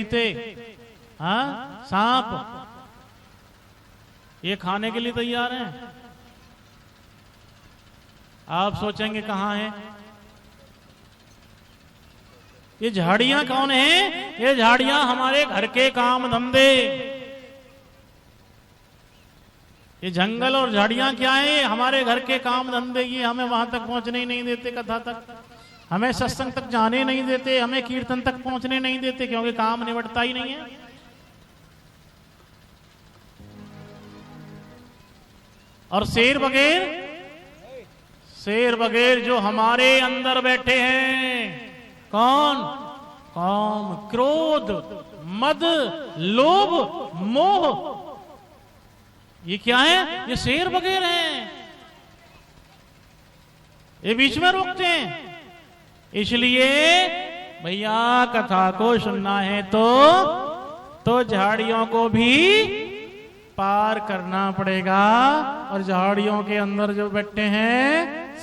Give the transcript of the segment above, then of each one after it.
चीते, हाँ सांप, ये खाने के लिए तैयार हैं। आप सोचेंगे कहां है ये झाड़ियां? कौन है ये झाड़ियां? हमारे घर के काम धंधे। ये जंगल और झाड़ियां क्या है? हमारे घर के काम धंधे। ये हमें वहां तक पहुंचने ही नहीं देते, कथा तक, हमें सत्संग तक जाने नहीं देते, हमें कीर्तन तक पहुंचने नहीं देते, क्योंकि काम निबटता ही नहीं है। और शेर बगैर जो हमारे अंदर बैठे हैं, कौन? काम, क्रोध, मद, लोभ, मोह, ये क्या है? ये शेर बगैर हैं। ये बीच में रोकते हैं। इसलिए भैया कथा को सुनना है तो झाड़ियों को भी पार करना पड़ेगा। और झाड़ियों के अंदर जो बैठे हैं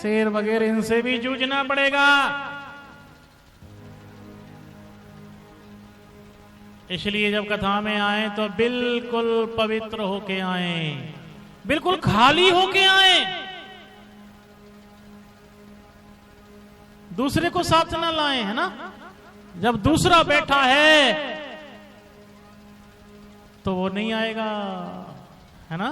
शेर वगैरह, इनसे भी जूझना पड़ेगा। इसलिए जब कथा में आए तो बिल्कुल पवित्र होके आए, बिल्कुल खाली होके आए, दूसरे को साथ न लाए, है ना। जब दूसरा बैठा है तो वो नहीं आएगा, है ना।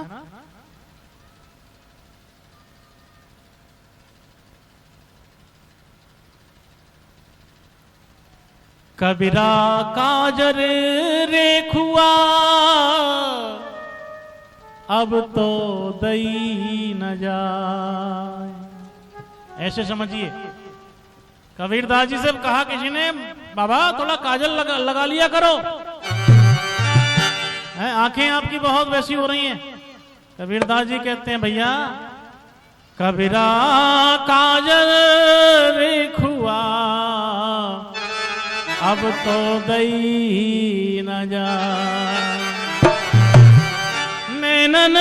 कबीरा काजर रेखुआ, अब तो दई न जाए। ऐसे समझिए, कबीरदास जी से कहा किसी ने, बाबा थोड़ा काजल लगा लिया करो, आंखें आपकी बहुत वैसी हो रही हैं। कबीरदास जी कहते हैं, भैया कबीरा काजल रेखुआ, अब तो दई न जाए। नैनन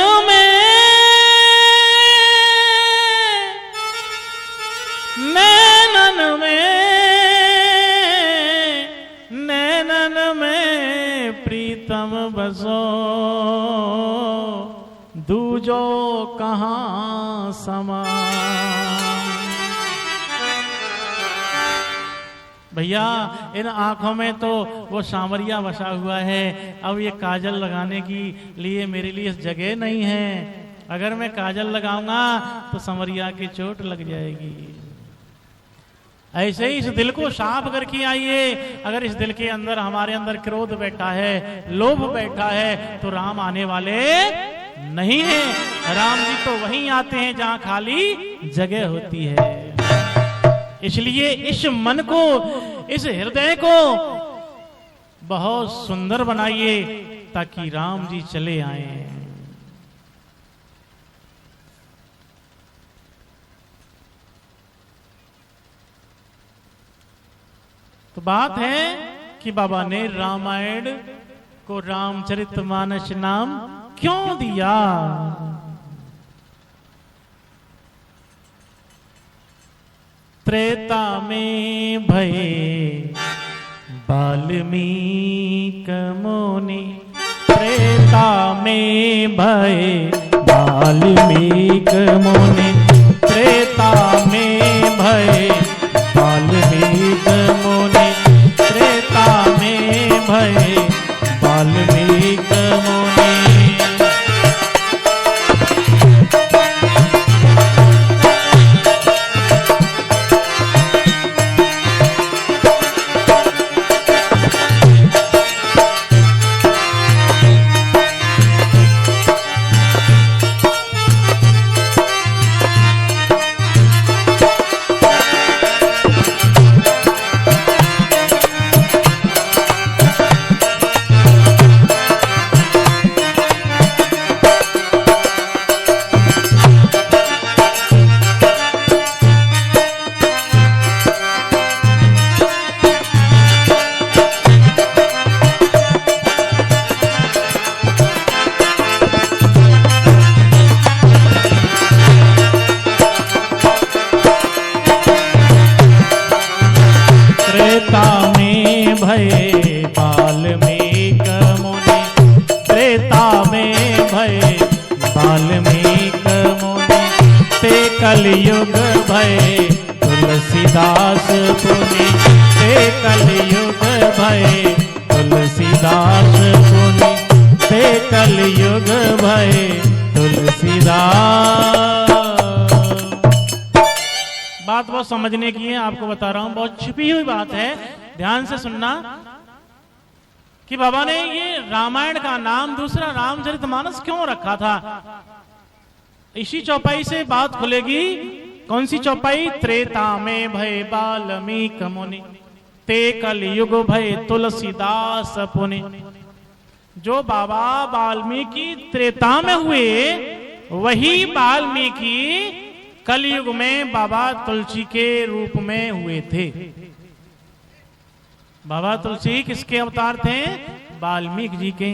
में प्रीतम बसो, दूजो कहां समा। भैया इन आंखों में तो वो सांवरिया बसा हुआ है, अब ये काजल लगाने की लिए मेरे लिए जगह नहीं है। अगर मैं काजल लगाऊंगा तो सांवरिया की चोट लग जाएगी। ऐसे ही इस दिल को साफ करके आइए। अगर इस दिल के अंदर, हमारे अंदर क्रोध बैठा है, लोभ बैठा है, तो राम आने वाले नहीं है। राम जी तो वहीं आते हैं जहां खाली जगह होती है। इसलिए इस मन को, इस हृदय को बहुत सुंदर बनाइए ताकि राम जी चले आए। तो बात है कि बाबा ने रामायण को रामचरितमानस नाम क्यों दिया? त्रेता में भये वाल्मीकि मुनि, त्रेता में भये वाल्मीकि मुनि, त्रेता में भये वाल्मीकि मुनि, त्रेता में भये वाल्मीकि मुनि। तुलसीदास पुनि ते कलयुग भय तुलसीदास पुनि ते कलयुग भय तुलसीदास। बात बहुत समझने की है, आपको बता रहा हूं, बहुत छिपी हुई बात है, ध्यान से सुनना। कि बाबा ने ये रामायण का नाम दूसरा रामचरितमानस क्यों रखा था, इसी चौपाई से बात खुलेगी। कौन सी चौपाई? त्रेता में भय वाल्मीक मुनि ते कलयुग भय तुलसीदास पुनि। जो बाबा वाल्मीकि त्रेता में हुए, वही वाल्मीकि कलयुग में बाबा तुलसी के रूप में हुए थे। बाबा तुलसी किसके अवतार थे? वाल्मीकि जी के।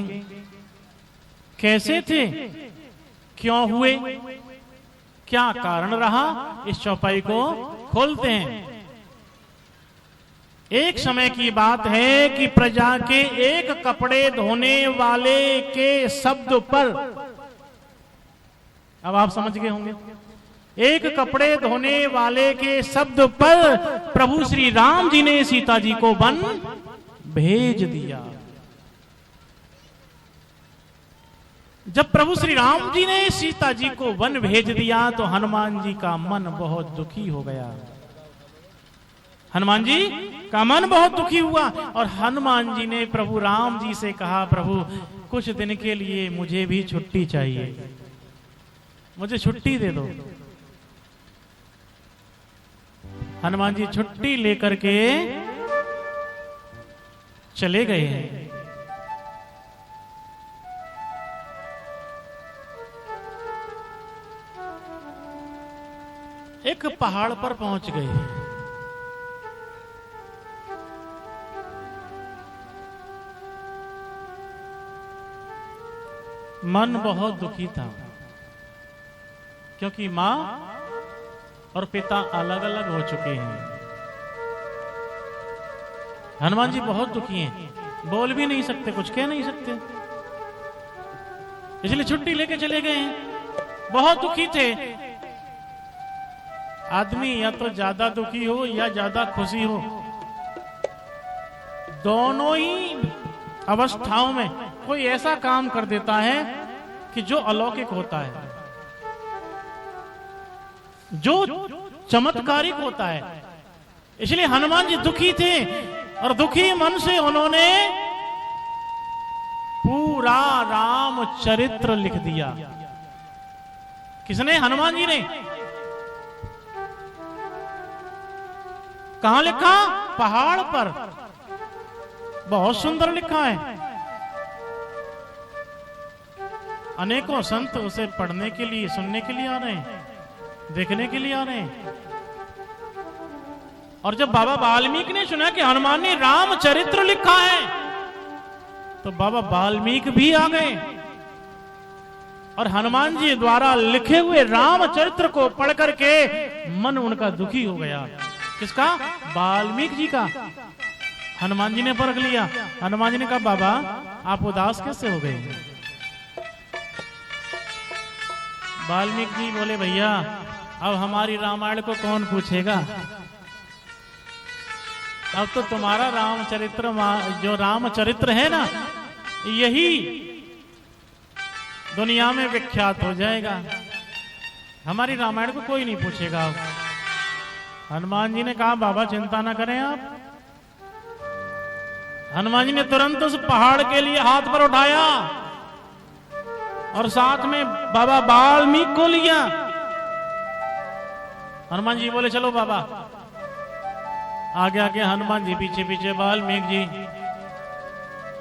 कैसे थे, क्यों हुए, क्या कारण रहा, इस चौपाई को खोलते हैं। एक समय की बात है कि प्रजा के एक कपड़े धोने वाले के शब्द पर, अब आप समझ गए होंगे, एक कपड़े धोने वाले के शब्द पर प्रभु श्री राम जी ने सीता जी को वन भेज दिया। जब प्रभु श्री राम जी ने सीता जी को वन भेज दिया तो हनुमान जी का मन बहुत दुखी हो गया। हनुमान जी का मन बहुत दुखी हुआ और हनुमान जी ने प्रभु राम जी से कहा, प्रभु कुछ दिन के लिए मुझे भी छुट्टी चाहिए, मुझे छुट्टी दे दो। हनुमान जी छुट्टी लेकर के चले गए हैं। एक पहाड़ पर पहुंच गए। मन बहुत दुखी था क्योंकि मां और पिता अलग अलग हो चुके हैं। हनुमान जी बहुत दुखी हैं, बोल भी नहीं सकते, कुछ कह नहीं सकते, इसलिए छुट्टी लेके चले गए हैं। बहुत दुखी थे। आदमी या तो ज्यादा दुखी हो या ज्यादा खुशी हो, दोनों ही अवस्थाओं में कोई ऐसा काम कर देता है कि जो अलौकिक होता है, जो चमत्कारिक होता है। इसलिए हनुमान जी दुखी थे और दुखी मन से उन्होंने पूरा रामचरित्र लिख दिया। किसने? हनुमान जी ने। कहां लिखा? पहाड़ पर। बहुत सुंदर लिखा है। अनेकों संत उसे पढ़ने के लिए, सुनने के लिए आ रहे हैं, देखने के लिए आ रहे हैं। और जब बाबा वाल्मीकि ने सुना कि हनुमान ने रामचरित्र लिखा है तो बाबा वाल्मीकि भी आ गए और हनुमान जी द्वारा लिखे हुए रामचरित्र को पढ़ करके मन उनका दुखी हो गया। किसका? वाल्मीकि जी का। हनुमान जी ने परख लिया। हनुमान जी ने कहा, बाबा आप उदास कैसे हो गए? वाल्मीकि जी बोले, भैया अब हमारी रामायण को कौन पूछेगा, अब तो तुम्हारा रामचरित्र, जो रामचरित्र है ना, यही दुनिया में विख्यात हो जाएगा, हमारी रामायण को कोई नहीं पूछेगा। हनुमान जी ने कहा, बाबा चिंता ना करें आप। हनुमान जी ने तुरंत उस पहाड़ के लिए हाथ पर उठाया और साथ में बाबा वाल्मीकि को लिया। हनुमान जी बोले, चलो बाबा। आगे आगे हनुमान जी, पीछे पीछे वाल्मीकि जी।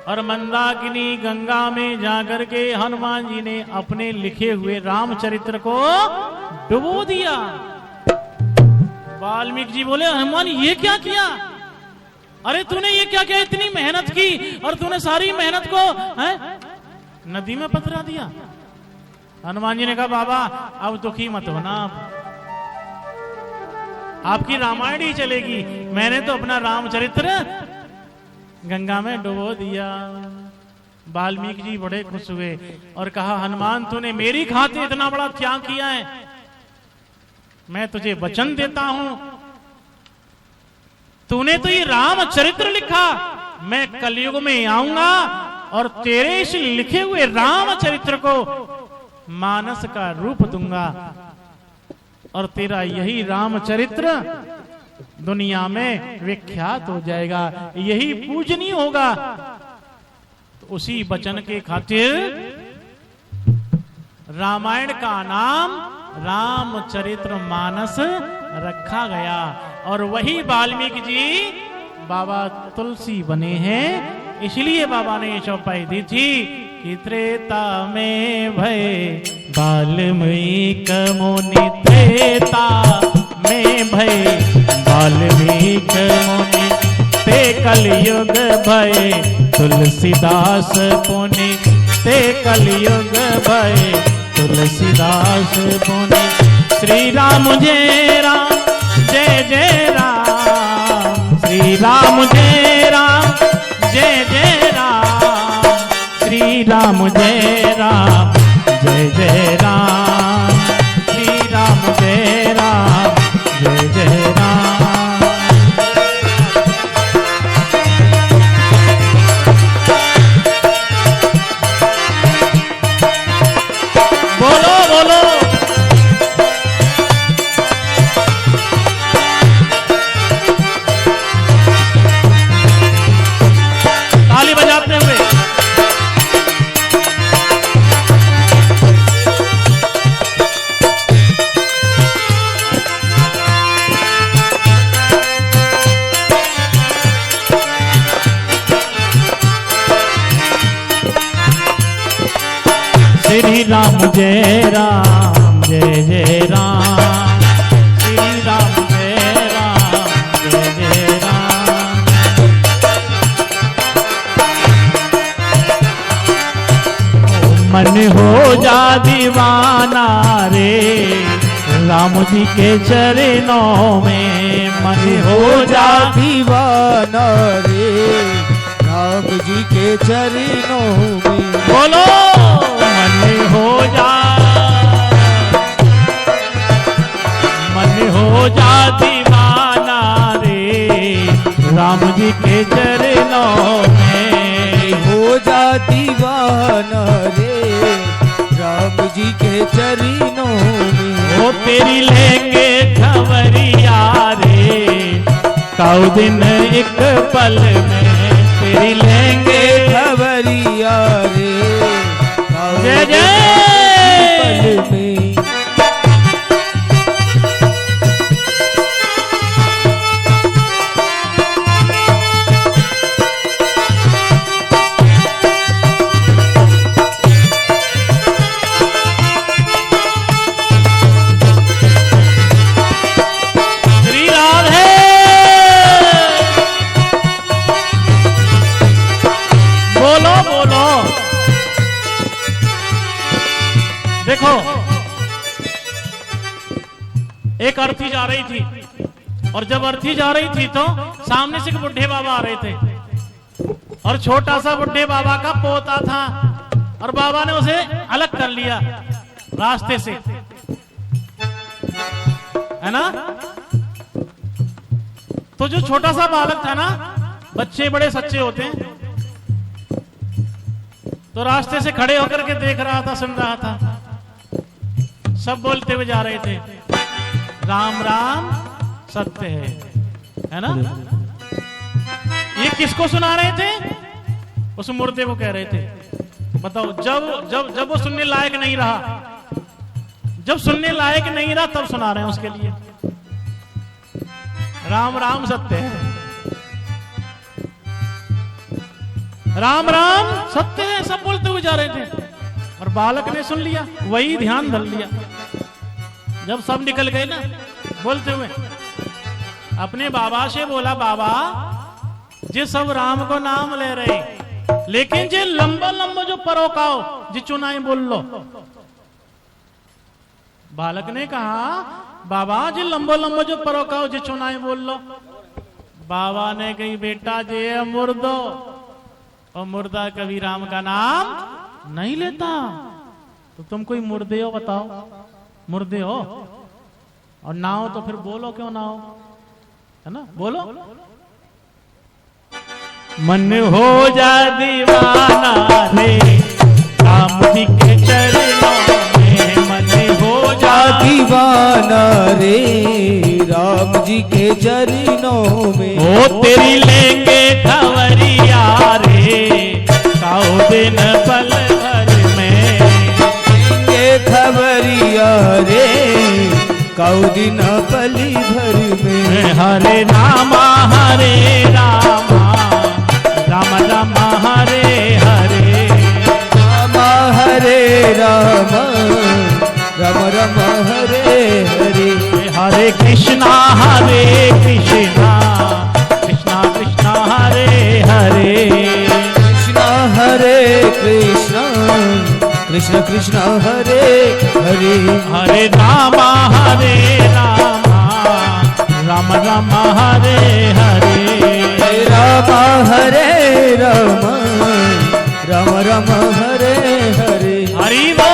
और मंदाकिनी गंगा में जाकर के हनुमान जी ने अपने लिखे हुए रामचरित्र को डुबो दिया। वाल्मीकि जी बोले, हनुमान ये क्या किया? अरे तूने ये क्या किया? इतनी मेहनत की और तूने सारी मेहनत को नदी में पथरा दिया। हनुमान जी ने कहा, बाबा अब दुखी मत होना, आपकी रामायण ही चलेगी। मैंने तो अपना रामचरित्र गंगा में डुबो दिया। वाल्मीकि जी बड़े खुश हुए और कहा, हनुमान तूने मेरी खातिर इतना बड़ा त्याग किया है, मैं तुझे वचन देता हूं तूने तो ये रामचरित्र लिखा, मैं कलयुग में आऊंगा और तेरे इस लिखे हुए रामचरित्र को मानस का रूप दूंगा और तेरा यही रामचरित्र दुनिया में विख्यात हो जाएगा, यही पूजनीय होगा। तो उसी वचन के खातिर रामायण का नाम रामचरित्र मानस रखा गया और वही वाल्मीकि जी बाबा तुलसी बने हैं। इसलिए बाबा ने ये चौपाई दी थी कि त्रेता में भय वाल्मीकि मुनि, त्रेता में भय वाल्मीकि मुनि, ते कलयुग भय तुलसीदास पुनि, ते कलयुग भय तुलसीदास पुनि। श्री राम जय राम जय जय राम, श्री राम जय राम जय जय राम, श्री राम जय राम जय जय राम, श्री राम जय राम जय जय राम। बोलो बोलो ताली बजाते हुए। श्री राम जय राम जय जय राम, श्री राम जय राम जय जय राम। मन हो जा दीवाना रे राम जी के चरणों में, मन हो जा दीवाना रे राम जी के चरणों में। बोलो मन हो जा दीवाना रे राम जी के चरणों में, हो जा दीवाना रे राम जी के चरणों में। वो तेरी लेंगे खबरिया रे काऊ दिन एक पल में, तेरी लेंगे खबरिया रे जय जय पल में। श्री राधे बोलो बोलो। देखो एक अर्थी जा रही थी और जब अर्थी जा रही थी तो सामने से एक बुढ़े बाबा आ रहे थे और छोटा सा बुढ़े बाबा का पोता था और बाबा ने उसे अलग कर लिया रास्ते से, है ना। तो जो छोटा सा बालक था ना, बच्चे बड़े सच्चे होते हैं, तो रास्ते से खड़े होकर के देख रहा था, सुन रहा था। सब बोलते हुए जा रहे थे राम राम सत्य है ना। ये किसको सुना रहे थे? उस मुर्दे को कह रहे थे। बताओ, जब जब जब वो सुनने लायक नहीं रहा, जब सुनने लायक नहीं रहा तब सुना रहे हैं उसके लिए। राम राम सत्य है, राम राम सत्य है, सब बोलते हुए जा रहे थे और बालक ने सुन लिया, वही ध्यान धर लिया। जब सब निकल गए ना बोलते हुए, अपने बाबा से बोला, बाबा जे सब राम को नाम ले रहे, लेकिन जे लंबा लंबा जो परोकाओ जी चुनाए बोल लो। बालक ने कहा, बाबा जी लंबो लंबो जो परोकाओ जी चुनाए बोल लो। बाबा ने कही, बेटा जे मुर्दो, और मुर्दा कभी राम का नाम नहीं लेता। तो तुम कोई मुर्दे हो, बताओ मुर्दे हो, और ना हो तो फिर बोलो क्यों ना हो, है ना, बोलो। मन हो जा दीवाना रे राम जी के चरणों में, मन हो जा दीवाना रे राम जी के चरणों में। ओ तेरी लेंगे खबरिया रे काओ दिन पल भर में, लेंगे खबरिया रे काऊ दिन पली भर में। हरे रामा राम राम हरे हरे, रामा हरे राम राम राम हरे हरे। हरे कृष्णा कृष्णा कृष्णा हरे हरे, कृष्णा हरे कृष्णा कृष्ण कृष्ण हरे हरे। हरे रामा राम राम हरे हरे, राम हरे राम राम राम हरे हरे। हरि बोल।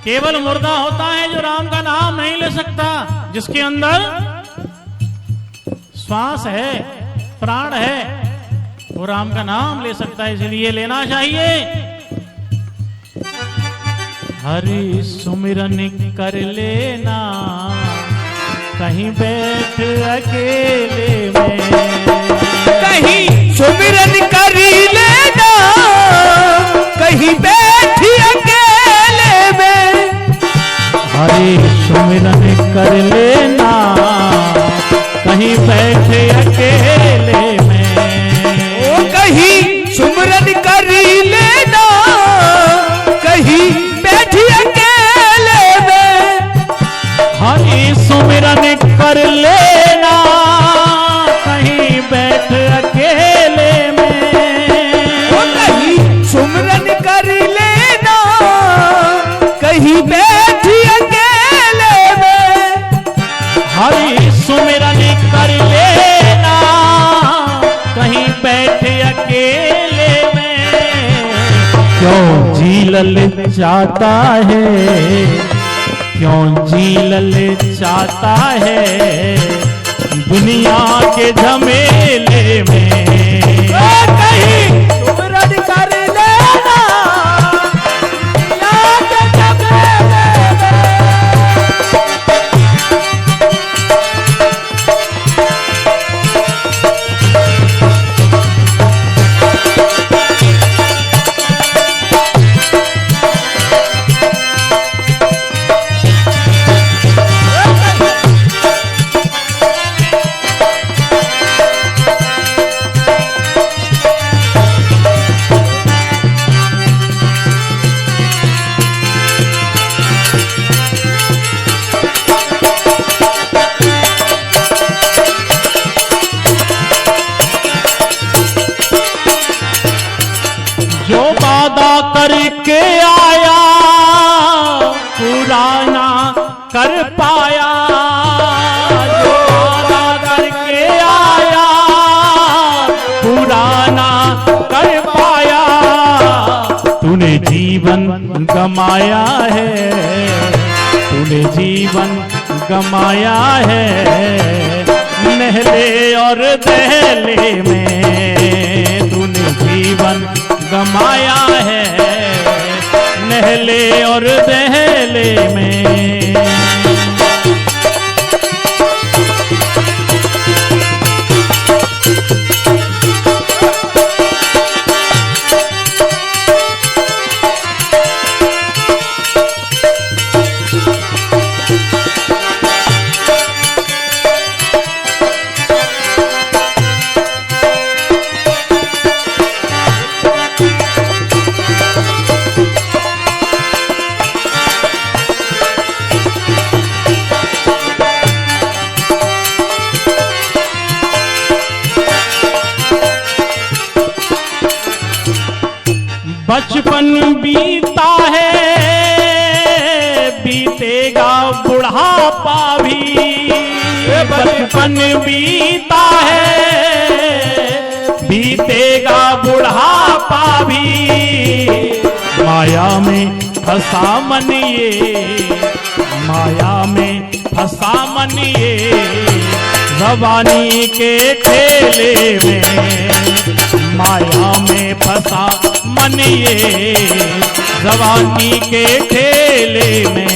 केवल मुर्दा होता है जो राम का नाम नहीं ले सकता, जिसके अंदर श्वास है, प्राण है, वो राम का नाम ले सकता है, इसलिए लेना चाहिए। हरि सुमिरन कर लेना कहीं बैठ अकेले में, कहीं सुमिरन कर लेना कहीं बैठ अकेले में। हरि सुमिरन कर लेना कहीं बैठ अकेले में, ओ कहीं सुमिरन कर लेना कहीं बैठ अकेले में। हरि सुमिरन कर लेना कहीं बैठ अकेले में, ओ कहीं सुमिरन कर लेना कहीं बैठ अकेले में। हरि सुमिरन कर लेना कहीं बैठ अकेले में। क्यों जी ललचाता है, क्यों जी ललचाता है दुनिया के झमेले में। कहीं सुमिरन कर लेना दुनिया के झमेले में। जो वादा करके आया पूरा ना कर पाया, जो वादा करके आया पूरा ना कर पाया। तूने जीवन गमाया है, तूने जीवन गमाया है नहले और दहले में। तूने जीवन गमाया है नहले और दहले में। बचपन बीता है, बीतेगा बुढ़ापा भी। बचपन बीता है, बीतेगा बुढ़ापा भी। माया में फंसा मन ये, माया में फंसा मन ये, जवानी के ठेले में। माया में फंसा मन ये, जवानी के ठेले में।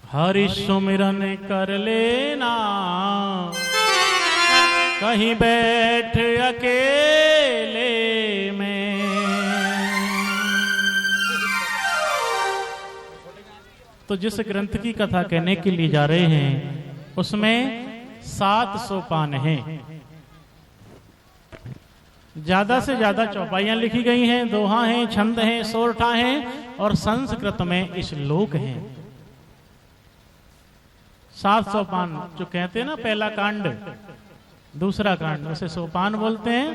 हरि सुमिरन कर लेना, कहीं बैठ अकेले में। तो जिस ग्रंथ की कथा कहने के लिए जा रहे हैं उसमें 7 सोपान हैं। ज्यादा से ज्यादा चौपाइयां लिखी गई हैं, दोहा हैं, छंद हैं, सोरठा हैं और संस्कृत में श्लोक हैं। 7 सोपान जो कहते हैं ना, पहला कांड दूसरा कांड, उसे सोपान बोलते हैं।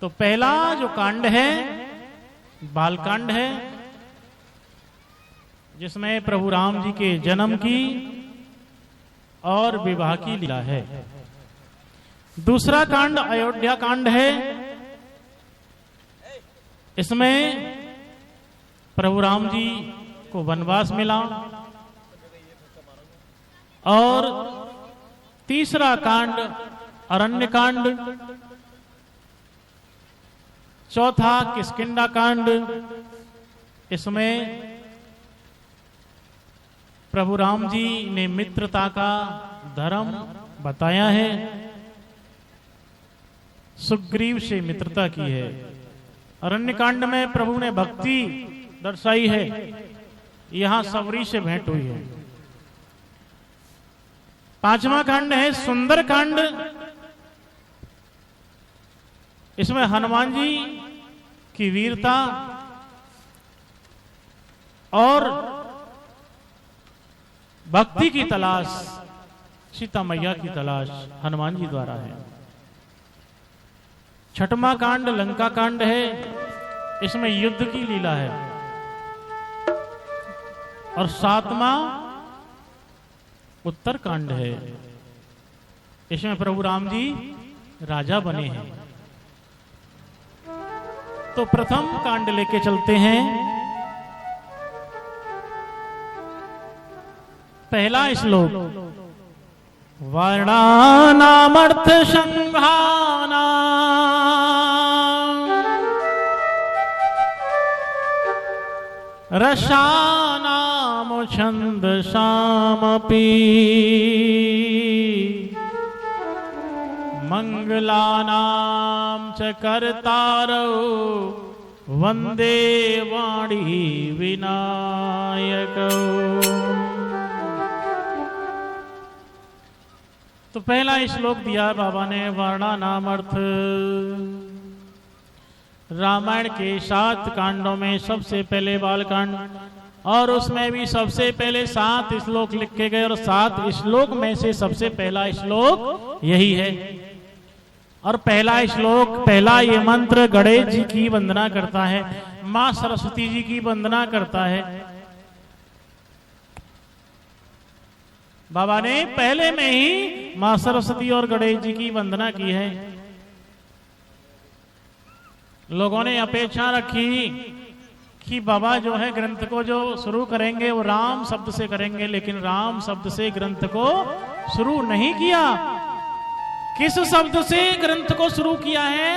तो पहला जो कांड है बालकांड है, जिसमें प्रभु राम जी के जन्म की और विवाह की लीला है। दूसरा कांड अयोध्या कांड है, इसमें प्रभु राम जी को वनवास मिला। और तीसरा कांड अरण्य कांड, चौथा किष्किंधा कांड, इसमें प्रभु राम जी ने मित्रता का धर्म बताया है, सुग्रीव से मित्रता की है। अरण्य कांड में प्रभु ने भक्ति दर्शाई है, यहां सवरी से भेंट हुई है। पांचवा कांड है सुंदर कांड, इसमें हनुमान जी की वीरता और भक्ति की तलाश, सीता मैया की तलाश हनुमान जी द्वारा है। छठवां कांड लंका कांड है, इसमें युद्ध की लीला है। और 7वां उत्तर कांड है, इसमें प्रभु राम जी राजा बने हैं। तो प्रथम कांड लेके चलते हैं। पहला श्लोक, वर्णानामर्थ संघाना रसानाम छंदसामपि मंगलानां च कर्तारौ वंदे वाणी विनायकौ। तो पहला श्लोक दिया बाबा ने, वर्णानाम अर्थ। रामायण के 7 कांडों में सबसे पहले बालकांड, और उसमें भी सबसे पहले 7 श्लोक लिखे गए, और 7 श्लोक में से सबसे पहला श्लोक यही है। और पहला श्लोक, पहला ये मंत्र गणेश जी की वंदना करता है, मां सरस्वती जी की वंदना करता है। बाबा ने पहले में ही मां सरस्वती और गणेश जी की वंदना की है। लोगों ने अपेक्षा रखी कि बाबा जो है ग्रंथ को जो शुरू करेंगे वो राम शब्द से करेंगे, लेकिन राम शब्द से ग्रंथ को शुरू नहीं किया। किस शब्द से ग्रंथ को शुरू किया है?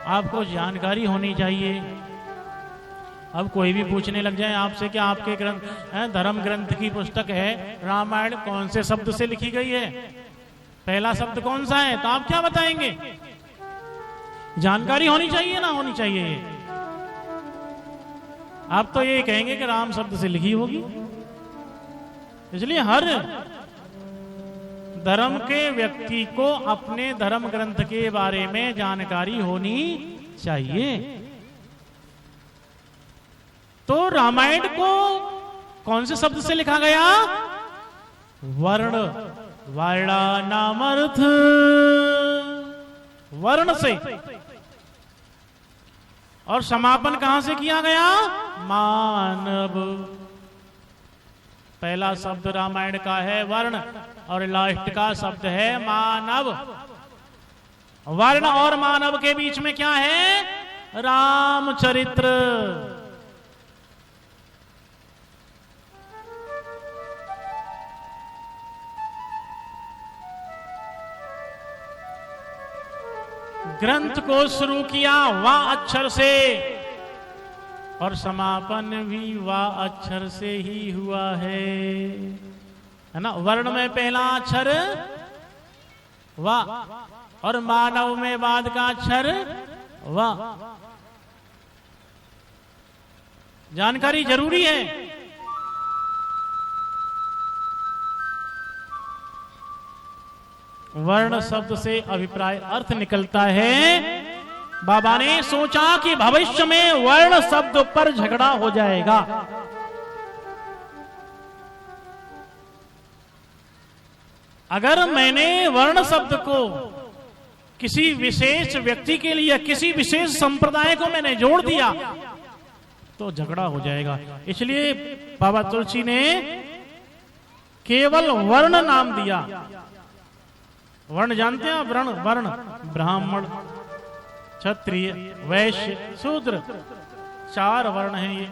आपको जानकारी होनी चाहिए। अब कोई भी पूछने लग जाए आपसे कि आपके ग्रंथ धर्म ग्रंथ की पुस्तक है रामायण, कौन से शब्द से लिखी गई है, पहला शब्द कौन सा है, तो आप क्या बताएंगे? जानकारी होनी चाहिए ना होनी चाहिए? आप तो ये कहेंगे कि राम शब्द से लिखी होगी। इसलिए हर धर्म के व्यक्ति को अपने धर्म ग्रंथ के बारे में जानकारी होनी चाहिए। तो रामायण को कौन से शब्द से लिखा गया? वर्ण, वर्णानामर्थ, वर्ण से। और समापन कहां से किया गया? मानव। पहला शब्द रामायण का है वर्ण और लास्ट का शब्द है मानव। वर्ण और मानव के बीच में क्या है? रामचरित्र। ग्रंथ को शुरू किया वा अक्षर से और समापन भी वा अक्षर से ही हुआ है ना। वर्ण में पहला अक्षर वा और मानव में बाद का अक्षर वा। जानकारी जरूरी है। वर्ण शब्द से अभिप्राय अर्थ निकलता है। बाबा ने सोचा कि भविष्य में वर्ण शब्द पर झगड़ा हो जाएगा। अगर मैंने वर्ण शब्द को किसी विशेष व्यक्ति के लिए, किसी विशेष संप्रदाय को मैंने जोड़ दिया तो झगड़ा हो जाएगा। इसलिए बाबा तुलसी ने केवल वर्ण नाम दिया। वर्ण जानते हैं आप? वर्ण, वर्ण ब्राह्मण, क्षत्रिय, वैश्य, शूद्र, 4 वर्ण हैं ये।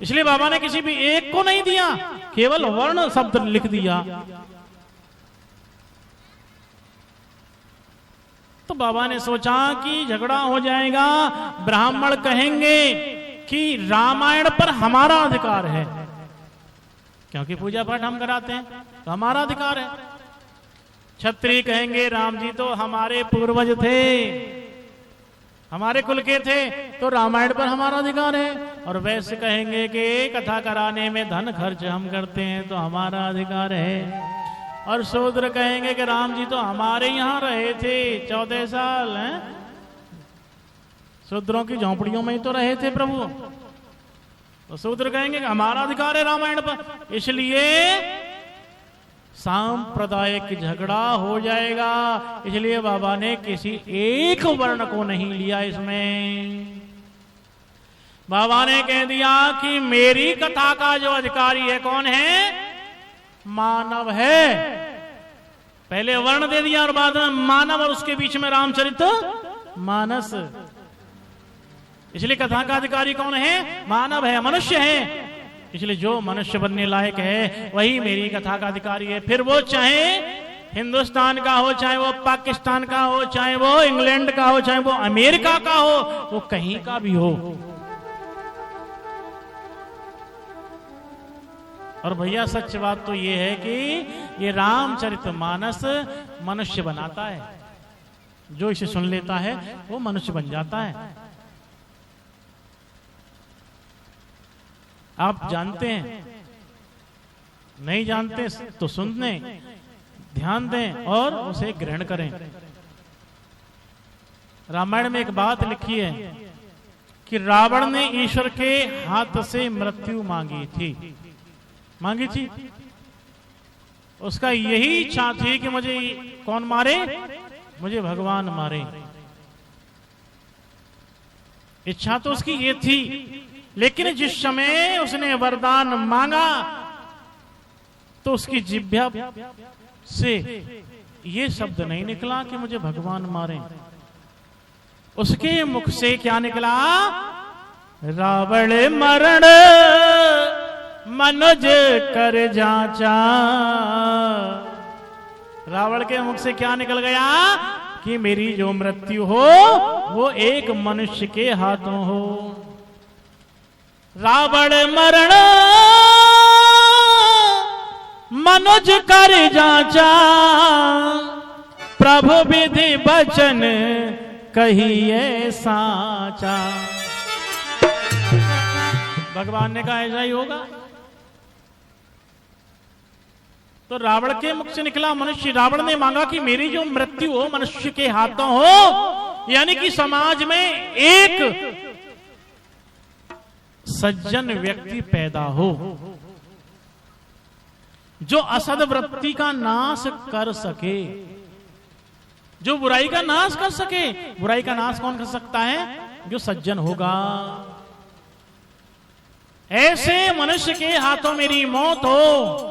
इसलिए बाबा ने किसी भी एक को नहीं दिया, केवल वर्ण शब्द लिख दिया। तो बाबा ने सोचा कि झगड़ा हो जाएगा। ब्राह्मण कहेंगे कि रामायण पर हमारा अधिकार है, क्योंकि पूजा पाठ हम कराते हैं तो हमारा अधिकार है। क्षत्रिय कहेंगे राम जी तो हमारे पूर्वज थे, हमारे कुल के थे, तो रामायण पर हमारा अधिकार है। और वैश्य कहेंगे कि कथा कराने में धन खर्च हम करते हैं तो हमारा अधिकार है। और शूद्र कहेंगे कि राम जी तो हमारे यहाँ रहे थे 14 साल हैं, शूद्रों की झोंपड़ियों में ही तो रहे थे प्रभु। तो शूद्र कहेंगे कि हमारा अधिकार है रामायण पर। इसलिए सांप्रदायिक झगड़ा हो जाएगा। इसलिए बाबा ने किसी एक वर्ण को नहीं लिया। इसमें बाबा ने कह दिया कि मेरी कथा का जो अधिकारी है कौन है? मानव है। पहले वर्ण दे दिया और बाद में मानव, और उसके बीच में रामचरित मानस। इसलिए कथा का अधिकारी कौन है? मानव है, मनुष्य है। इसलिए जो मनुष्य बनने लायक है वही मेरी कथा का अधिकारी है। फिर वो चाहे हिंदुस्तान का हो, चाहे वो पाकिस्तान का हो, चाहे वो इंग्लैंड का हो, चाहे वो अमेरिका का हो, वो कहीं का भी हो। और भैया सच बात तो ये है कि ये रामचरितमानस मनुष्य बनाता है। जो इसे सुन लेता है वो मनुष्य बन जाता है। आप जानते हैं, नहीं जानते तो सुन दें, ध्यान दें और उसे ग्रहण करें। रामायण में एक बात लिखी है कि रावण ने ईश्वर के हाथ से मृत्यु मांगी थी। उसका यही इच्छा थी कि मुझे कौन मारे? मुझे भगवान मारे। इच्छा तो उसकी ये थी, लेकिन जिस समय उसने वरदान मांगा तो उसकी जिह्वा से ये शब्द नहीं निकला कि मुझे भगवान मारे। उसके मुख से क्या निकला? रावण मरण मनुज कर जाचा। रावण के मुख से क्या निकल गया? कि मेरी जो मृत्यु हो वो एक मनुष्य के हाथों हो। रावण मरण मनुज कर जाचा, प्रभु विधि वचन कहिए साचा। भगवान ने कहा ऐसा ही होगा। तो रावण के मुख से निकला मनुष्य। रावण ने मांगा कि मेरी जो मृत्यु हो मनुष्य के हाथों हो, यानी कि समाज में एक सज्जन व्यक्ति पैदा हो जो असद वृत्ति का नाश कर सके, जो बुराई का नाश कर सके। बुराई का नाश कौन कर सकता है? जो सज्जन होगा। ऐसे मनुष्य के हाथों मेरी मौत हो।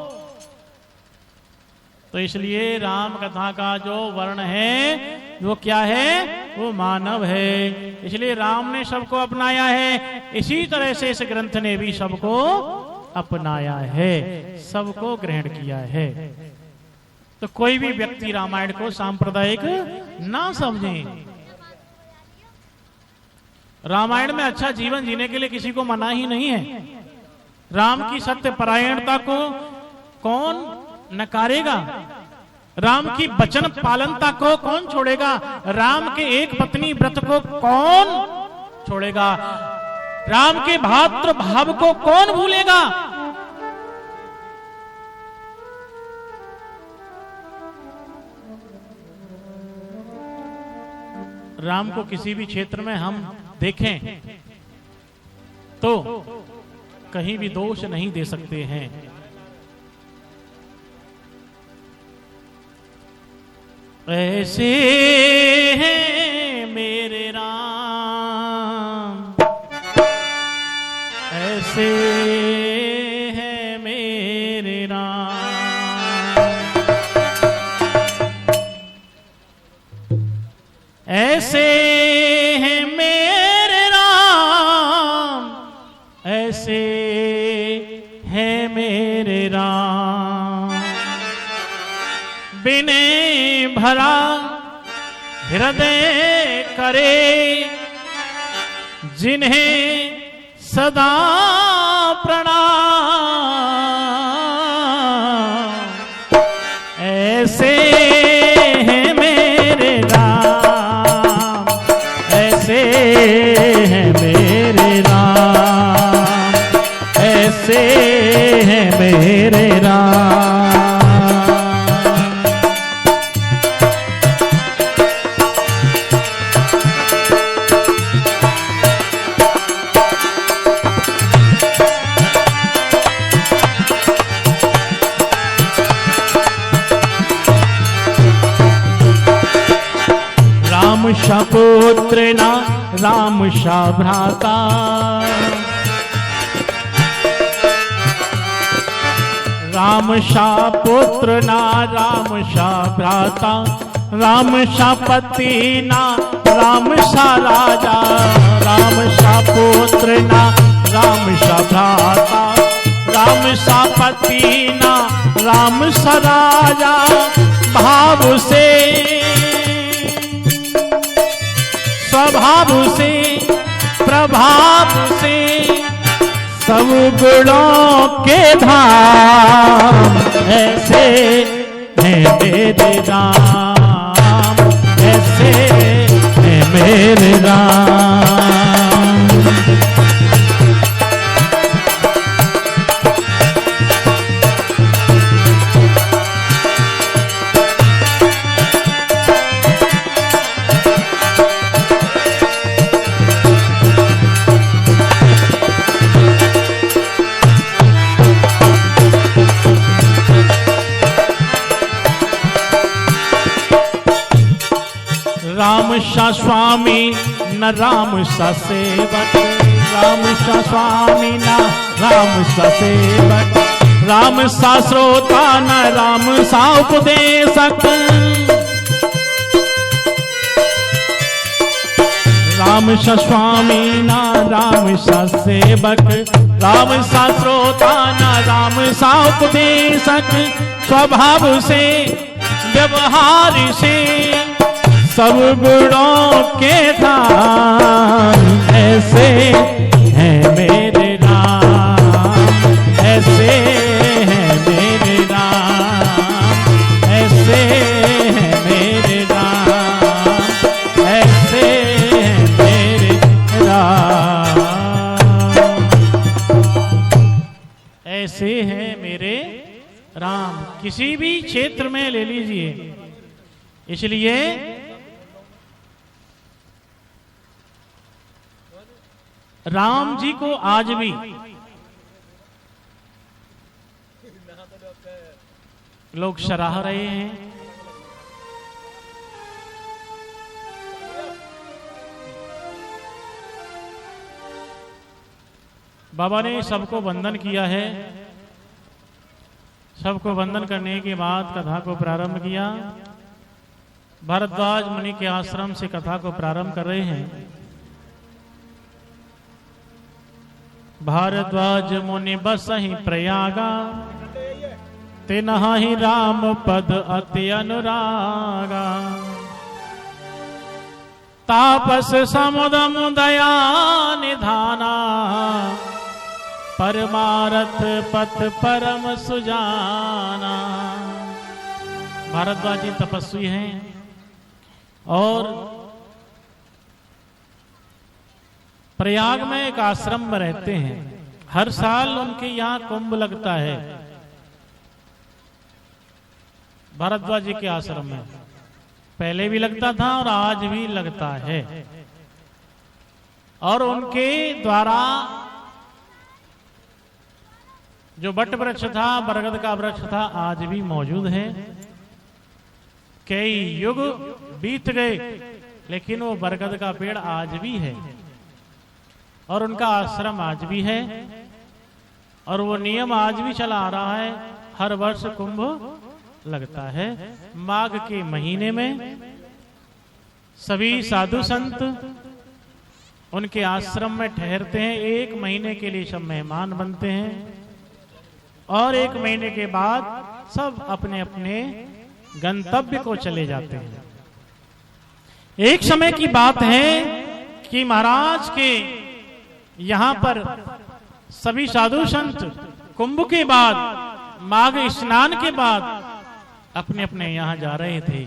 तो इसलिए राम कथा का जो वर्ण है वो क्या है? वो मानव है। इसलिए राम ने सबको अपनाया है। इसी तरह से इस ग्रंथ ने भी सबको अपनाया है, सबको ग्रहण किया है। तो कोई भी व्यक्ति रामायण को सांप्रदायिक ना समझे। रामायण में अच्छा जीवन जीने के लिए किसी को मना ही नहीं है। राम की सत्य परायणता को कौन नकारेगा? राम की वचन पालनता को कौन छोड़ेगा? राम के एक पत्नी व्रत को कौन छोड़ेगा? राम के भातृ भाव को कौन भूलेगा? राम को किसी भी क्षेत्र में हम देखें तो कहीं भी दोष नहीं दे सकते हैं। ऐसे हैं मेरे राम, ऐसे हैं मेरे राम, ऐसे हैं मेरे राम, ऐसे हैं मेरे राम। विनय भरा हृदय करे जिन्हें सदा प्रणाम, ऐसे हैं मेरे राम, ऐसे हैं मेरे राम, ऐसे हैं मेरे राम। राम पुत्र ना राम शा भ्राता, राम शा पुत्र ना राम शा भ्राता, राम शा पति ना राम शा राजा, राम शा पुत्र ना राम शा भ्राता, राम शा पति ना राम शा राजा। भाव से स्वभाव से प्रभाव से सब गुणों के धाम, ऐसे हैं मेरे राम, ऐसे हैं मेरे राम। राम सा स्वामी न राम सा सेवक, राम सा स्वामी न राम सा सेवक, राम सा श्रोता न राम सा उपदेशक, राम सा स्वामी न राम सा सेवक, राम सा श्रोता न राम सा उपदेशक। स्वभाव से व्यवहार से सब गुणों के धाम, ऐसे हैं मेरे राम, ऐसे हैं मेरे राम, ऐसे हैं मेरे राम, ऐसे हैं मेरे राम, ऐसे हैं मेरे राम। किसी भी क्षेत्र में ले लीजिए, इसलिए राम जी को आज भी लोग सराह रहे हैं। बाबा ने सबको वंदन किया है। सबको वंदन करने के बाद कथा को प्रारंभ किया। भारद्वाज मुनि के आश्रम से कथा को प्रारंभ कर रहे हैं। भारद्वाज मुनि बसहि प्रयागा, तिनहि राम पद अति अनुरागा। तापस समुदम दया निधाना, परमारथ पथ परम सुजाना। भारद्वाज जी तपस्वी हैं और प्रयाग में एक आश्रम में रहते हैं। हर साल उनके यहाँ कुंभ लगता है भारद्वाज जी के आश्रम में। पहले भी लगता था और आज भी लगता है। और उनके द्वारा जो बट वृक्ष था, बरगद का वृक्ष था, आज भी मौजूद है। कई युग बीत गए लेकिन वो बरगद का पेड़ आज भी है और उनका आश्रम आज भी है। और वो नियम आज भी चला आ रहा है। हर वर्ष कुंभ लगता है। माघ के महीने में सभी साधु संत उनके आश्रम में ठहरते हैं। 1 महीने के लिए सब मेहमान बनते हैं और 1 महीने के बाद सब अपने अपने गंतव्य को चले जाते हैं। एक समय की बात है कि महाराज के यहां पर सभी साधु संत कुंभ के बाद, माघ स्नान के बाद अपने अपने यहां जा रहे थे।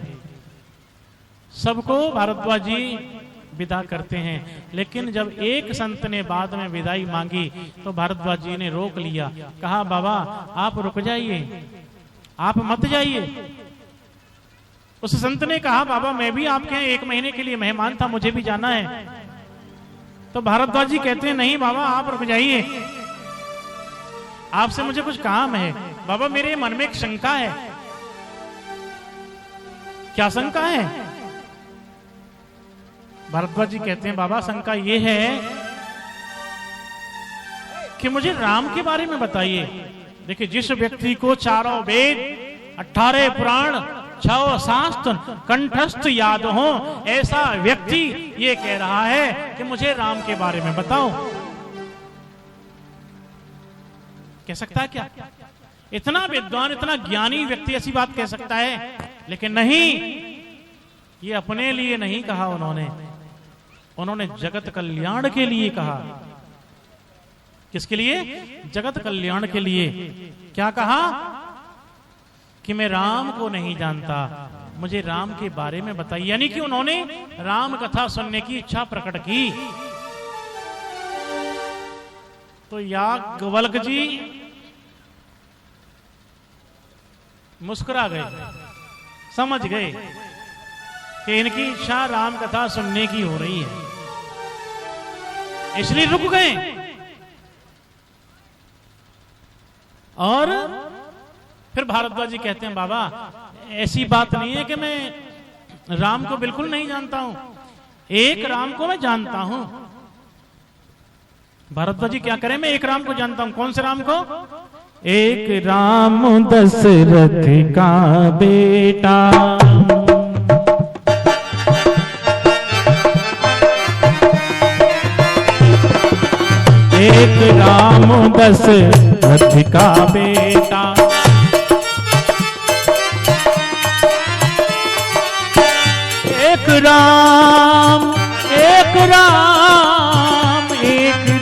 सबको भारद्वाज जी विदा करते हैं। लेकिन जब एक संत ने बाद में विदाई मांगी तो भारद्वाज जी ने रोक लिया। कहा, बाबा आप रुक जाइए, आप मत जाइए। उस संत ने कहा, बाबा मैं भी आपके यहाँ 1 महीने के लिए मेहमान था, मुझे भी जाना है। तो भारद्वाज जी कहते हैं, नहीं बाबा आप रुक जाइए, आपसे मुझे कुछ काम है। बाबा मेरे मन में एक शंका है। क्या शंका है? भारद्वाज जी कहते हैं, बाबा शंका ये है कि मुझे राम के बारे में बताइए। देखिए, जिस व्यक्ति को 4 वेद, 18 पुराण, 6 शास्त्र कंठस्थ याद हो, ऐसा व्यक्ति ये कह रहा है कि मुझे राम के बारे में बताओ। कह सकता है क्या? इतना विद्वान, इतना ज्ञानी व्यक्ति ऐसी बात कह सकता है? लेकिन नहीं, ये अपने लिए नहीं कहा उन्होंने जगत कल्याण के लिए कहा। किसके लिए? जगत कल्याण के लिए। क्या कहा? कि मैं राम को नहीं जानता, मुझे राम के बारे में बताइए। यानी कि उन्होंने राम कथा सुनने की इच्छा प्रकट की। तो याज्ञवल्क्य जी मुस्कुरा गए, समझ गए कि इनकी इच्छा राम कथा सुनने की हो रही है, इसलिए रुक गए। और फिर भारद्वाज जी कहते हैं, बाबा ऐसी बात नहीं है कि मैं राम को बिल्कुल नहीं जानता हूं, एक राम को मैं जानता हूं। भारद्वाज जी क्या करें? मैं एक राम को जानता हूं। कौन से राम को? एक राम दशरथ का बेटा, एक राम दशरथ का बेटा, एक एक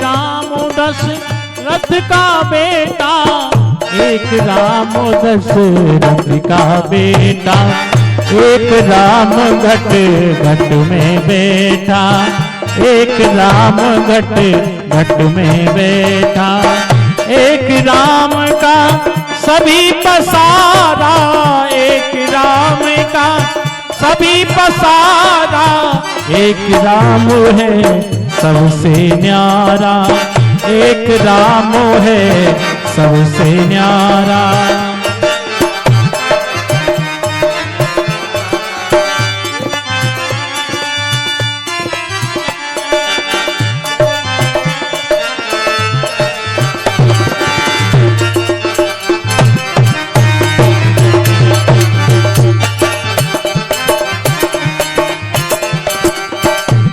राम दशरथ का बेटा, एक राम दशरथ का बेटा, एक राम घट घट में बैठा, एक राम घट घट में बैठा, एक राम का सभी पसारा, एक राम का सभी पसारा, एक राम है सबसे न्यारा, एक राम है सबसे न्यारा।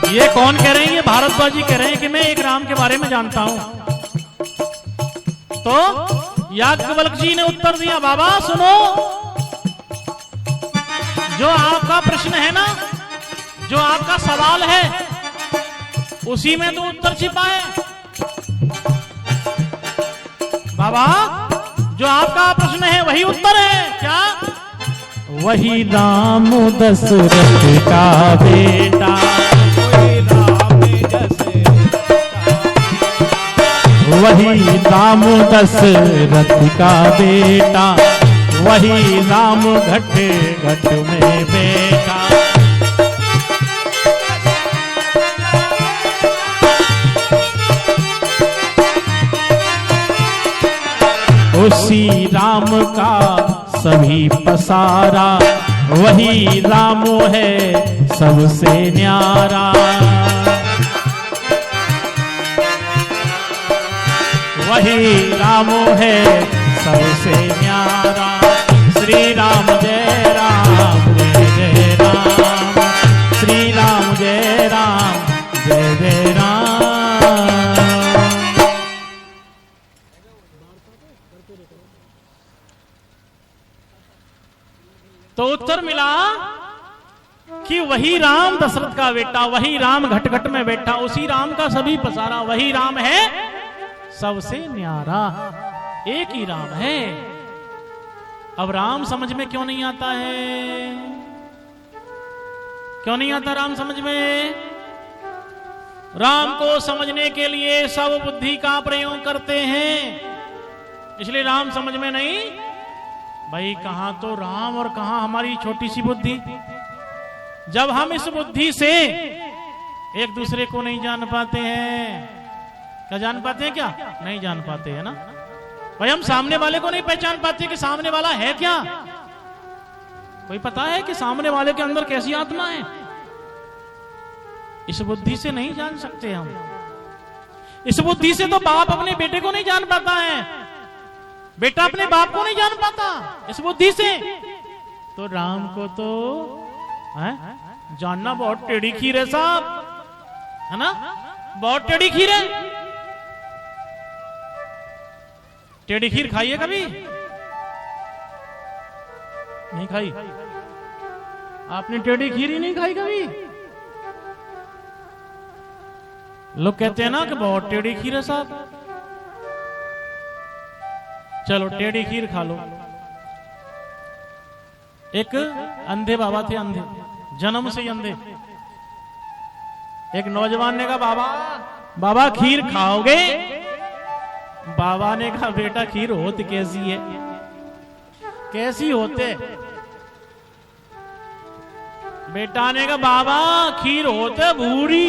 ये कौन कह रहे हैं? ये भारद्वाज जी कह रहे हैं कि मैं एक राम के बारे में जानता हूं। तो याज्ञवल्क्य जी ने उत्तर दिया, बाबा सुनो, जो आपका प्रश्न है ना, जो आपका सवाल है, उसी में तो उत्तर छिपा है। बाबा जो आपका प्रश्न है वही उत्तर है। क्या? वही राम दशरथ का बेटा, वही राम दशरथ का बेटा, वही राम घट घट में बैठा। उसी राम का सभी पसारा, वही राम है सबसे न्यारा। वही राम है सबसे न्यारा। श्री राम जय राम जय जय राम, श्री राम जय राम जय जय राम। तो उत्तर मिला कि वही राम दशरथ का बेटा, वही राम घट घट में बैठा, उसी राम का सभी पसारा, वही राम है सबसे न्यारा। एक ही राम है। अब राम समझ में क्यों नहीं आता है? क्यों नहीं आता राम समझ में? राम को समझने के लिए सब बुद्धि का प्रयोग करते हैं, इसलिए राम समझ में नहीं। भाई कहां तो राम और कहां हमारी छोटी सी बुद्धि। जब हम इस बुद्धि से एक दूसरे को नहीं जान पाते हैं, क्या जान पाते हैं? क्या नहीं जान पाते हैं ना भाई। हम सामने वाले को नहीं पहचान पाते कि सामने वाला है क्या। कोई पता है कि सामने वाले के अंदर कैसी आत्मा है? इस बुद्धि से नहीं जान सकते हम। इस बुद्धि से तो बाप अपने बेटे को नहीं जान पाता है, बेटा अपने बाप को नहीं जान पाता इस बुद्धि से। तो राम को तो जानना बहुत टेढ़ी खीर है साहब, है ना? बहुत टेढ़ी खीर है। टेढ़ी खीर खाइए कभी? नहीं खाई? आपने टेढ़ी खीर ही नहीं खाई कभी? लोग कहते हैं ना कि बहुत टेढ़ी खीर है साहब। चलो टेढ़ी खीर खा लो। एक अंधे बाबा थे, अंधे, जन्म से ही अंधे। एक नौजवान ने कहा, बाबा खीर खाओगे? बाबा ने कहा, बेटा खीर होती कैसी है? कैसी होते? बेटा ने कहा, बाबा खीर होते भूरी।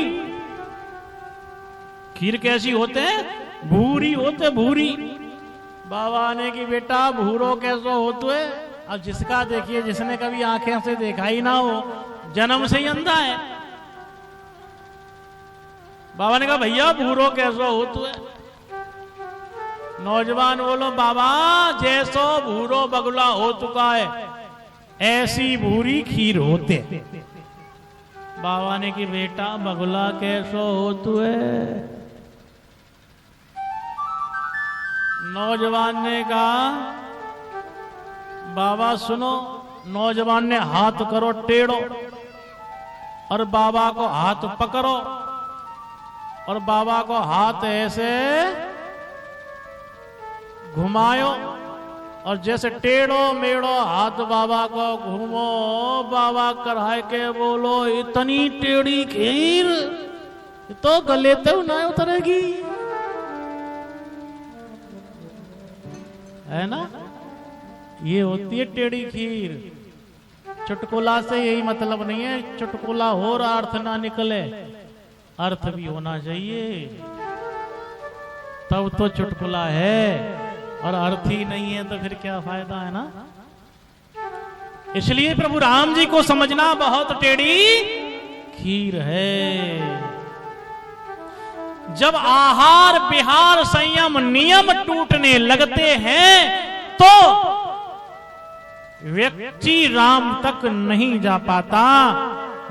खीर कैसी होते? भूरी होते, भूरी। बाबा ने कि बेटा भूरो कैसो होते? अब जिसका देखिए, जिसने कभी आंखें से देखा ही ना हो, जन्म से ही अंधा है। बाबा ने कहा, भैया भूरो कैसो होते? नौजवान बोलो, बाबा जैसो भूरो बगुला हो चुका है, ऐसी भूरी खीर होते। बाबा ने कि बेटा बगुला कैसो होते? नौजवान ने कहा, बाबा सुनो। नौजवान ने हाथ करो टेढ़ो, और बाबा को हाथ पकड़ो और बाबा को हाथ ऐसे घुमायो और जैसे टेढ़ो मेढ़ो हाथ बाबा को घूमो, बाबा कराए के बोलो इतनी टेढ़ी खीर तो गले तो ना उतरेगी, है ना। ये होती है टेढ़ी खीर। चुटकुला से यही मतलब नहीं है, चुटकुला हो रहा अर्थ ना निकले, अर्थ भी होना चाहिए, तब तो चुटकुला है, और अर्थ ही नहीं है तो फिर क्या फायदा, है ना। इसलिए प्रभु राम जी को समझना बहुत टेढ़ी खीर है। जब आहार विहार संयम नियम टूटने लगते हैं तो व्यक्ति राम तक नहीं जा पाता,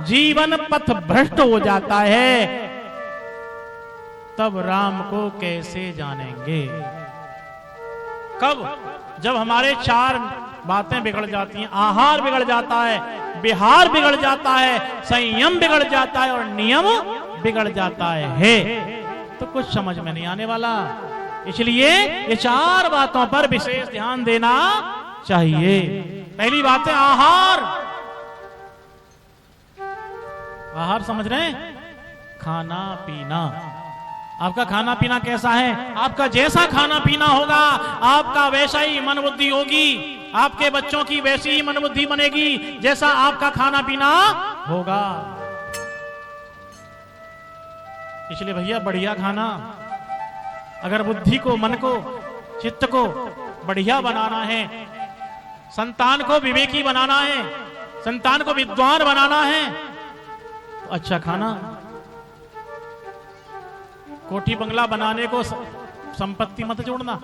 जीवन पथ भ्रष्ट हो जाता है, तब राम को कैसे जानेंगे। कब? जब हमारे चार बातें बिगड़ जाती हैं, आहार बिगड़ जाता है, विहार बिगड़ जाता है, संयम बिगड़ जाता है और नियम बिगड़ जाता है तो कुछ समझ में नहीं आने वाला। इसलिए ये चार बातों पर विशेष ध्यान देना चाहिए। पहली बात है आहार। आहार समझ रहे हैं? खाना पीना। आपका खाना पीना कैसा है? आपका जैसा खाना पीना होगा आपका वैसा ही मन बुद्धि होगी, आपके बच्चों की वैसी ही मन बुद्धि बनेगी जैसा आपका खाना पीना होगा। इसलिए भैया बढ़िया खाना, अगर बुद्धि को, मन को, चित्त को बढ़िया बनाना है, संतान को विवेकी बनाना है, संतान को विद्वान बनाना है तो अच्छा खाना। कोठी बंगला बनाने को संपत्ति मत जोड़ना,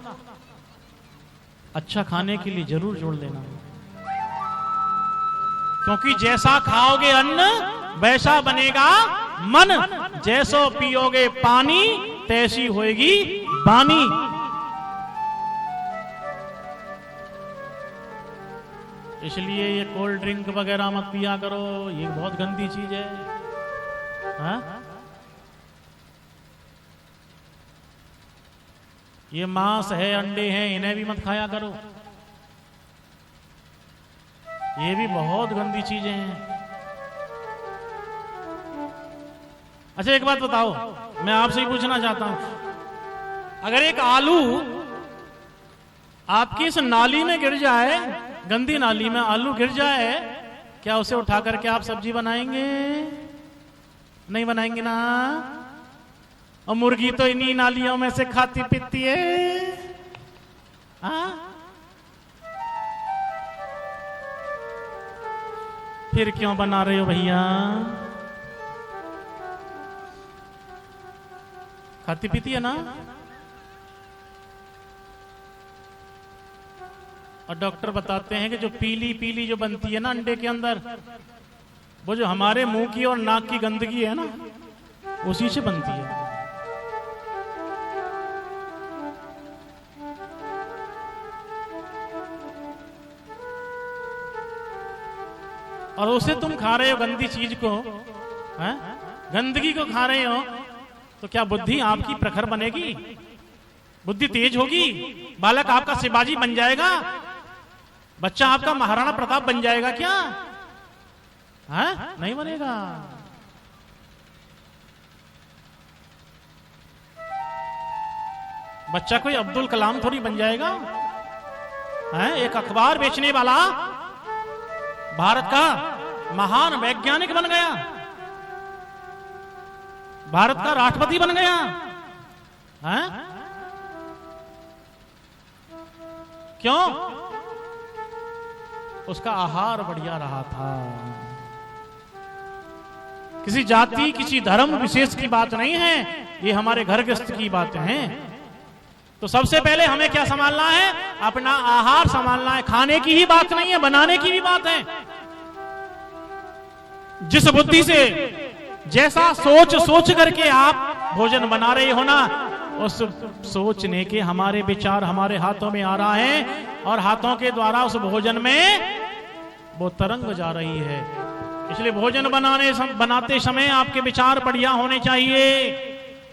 अच्छा खाने के लिए जरूर जोड़ लेना, क्योंकि जैसा खाओगे अन्न वैसा बनेगा मन, जैसो पियोगे पानी तैसी होएगी वाणी। इसलिए ये कोल्ड ड्रिंक वगैरह मत पिया करो, ये बहुत गंदी चीज है। हा? ये मांस है, अंडे हैं, इन्हें भी मत खाया करो, ये भी बहुत गंदी चीजें हैं। अच्छा एक बात बताओ, मैं आपसे ही पूछना चाहता हूं, अगर एक आलू आपकी इस नाली में गिर जाए, गंदी नाली में आलू गिर जाए, क्या उसे उठा करके आप सब्जी बनाएंगे? नहीं बनाएंगे ना। और मुर्गी तो इन्हीं नालियों में से खाती पीती है। फिर क्यों बना रहे हो भैया? खाती पीती है ना। और डॉक्टर बताते हैं कि जो पीली पीली जो बनती है ना अंडे के अंदर, वो जो हमारे मुंह की और नाक की गंदगी है ना, उसी से बनती है। और उसे तुम खा रहे हो गंदी चीज को, है? गंदगी को खा रहे हो, तो क्या बुद्धि आपकी प्रखर बनेगी? बुद्धि तेज होगी? बालक आपका शिवाजी बन जाएगा? बच्चा आपका महाराणा प्रताप बन जाएगा क्या? है? नहीं बनेगा। बच्चा कोई अब्दुल कलाम थोड़ी बन जाएगा। है? एक अखबार बेचने वाला भारत का महान वैज्ञानिक बन गया, भारत का राष्ट्रपति बन गया। है? क्यों? उसका आहार बढ़िया रहा था। किसी जाति, किसी धर्म विशेष की बात नहीं है, ये हमारे घर गृहस्थ की बातें हैं। तो सबसे पहले हमें क्या संभालना है? अपना आहार संभालना है। खाने की ही बात नहीं है, बनाने की भी बात है। जिस बुद्धि से, जैसा सोच करके आप भोजन बना रहे हो ना, उस सोचने के हमारे विचार हमारे हाथों में आ रहा है और हाथों के द्वारा उस भोजन में वो तरंग जा रही है। इसलिए भोजन बनाते समय आपके विचार बढ़िया होने चाहिए,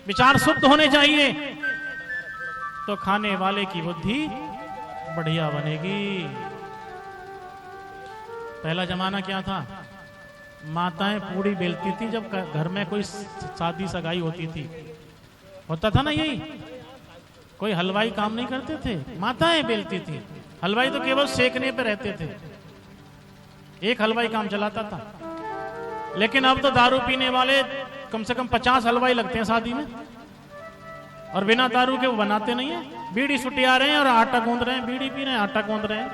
विचार शुद्ध होने चाहिए, तो खाने वाले की बुद्धि बढ़िया बनेगी। पहला जमाना क्या था, माताएं पूड़ी बेलती थी जब घर में कोई शादी सगाई होती थी, होता था ना यही, कोई हलवाई काम नहीं करते थे, माताएं बेलती थी। हलवाई तो केवल सेकने पे रहते थे, एक हलवाई काम चलाता था। लेकिन अब तो दारू पीने वाले कम से कम 50 हलवाई लगते हैं शादी में, और बिना दारू के वो बनाते नहीं है। बीड़ी सुटिया रहे हैं और आटा गूंद रहे हैं, बीड़ी पी रहे हैं, आटा गूंद रहे हैं।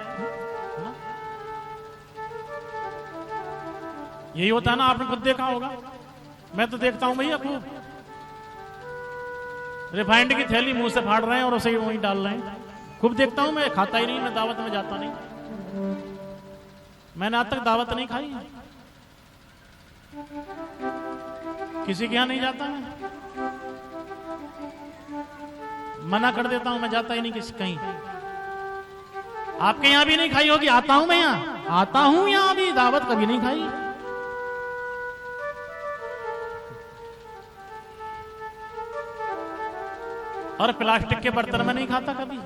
यही होता है ना, आपने खुद देखा होगा, मैं तो देखता हूं भैया खूब। रिफाइंड की थैली मुंह से फाड़ रहे हैं और उसे वहीं डाल रहे हैं, खूब देखता हूं। मैं खाता ही नहीं, मैं दावत में जाता नहीं, मैंने आज तक दावत नहीं खाई है, किसी के यहां नहीं जाता, मैं मना कर देता हूं, मैं जाता ही नहीं किसी कहीं। आपके यहां भी नहीं खाई होगी? आता हूं मैं, यहां आता हूं, यहां भी दावत कभी नहीं खाई। और प्लास्टिक के बर्तन में नहीं खाता कभी।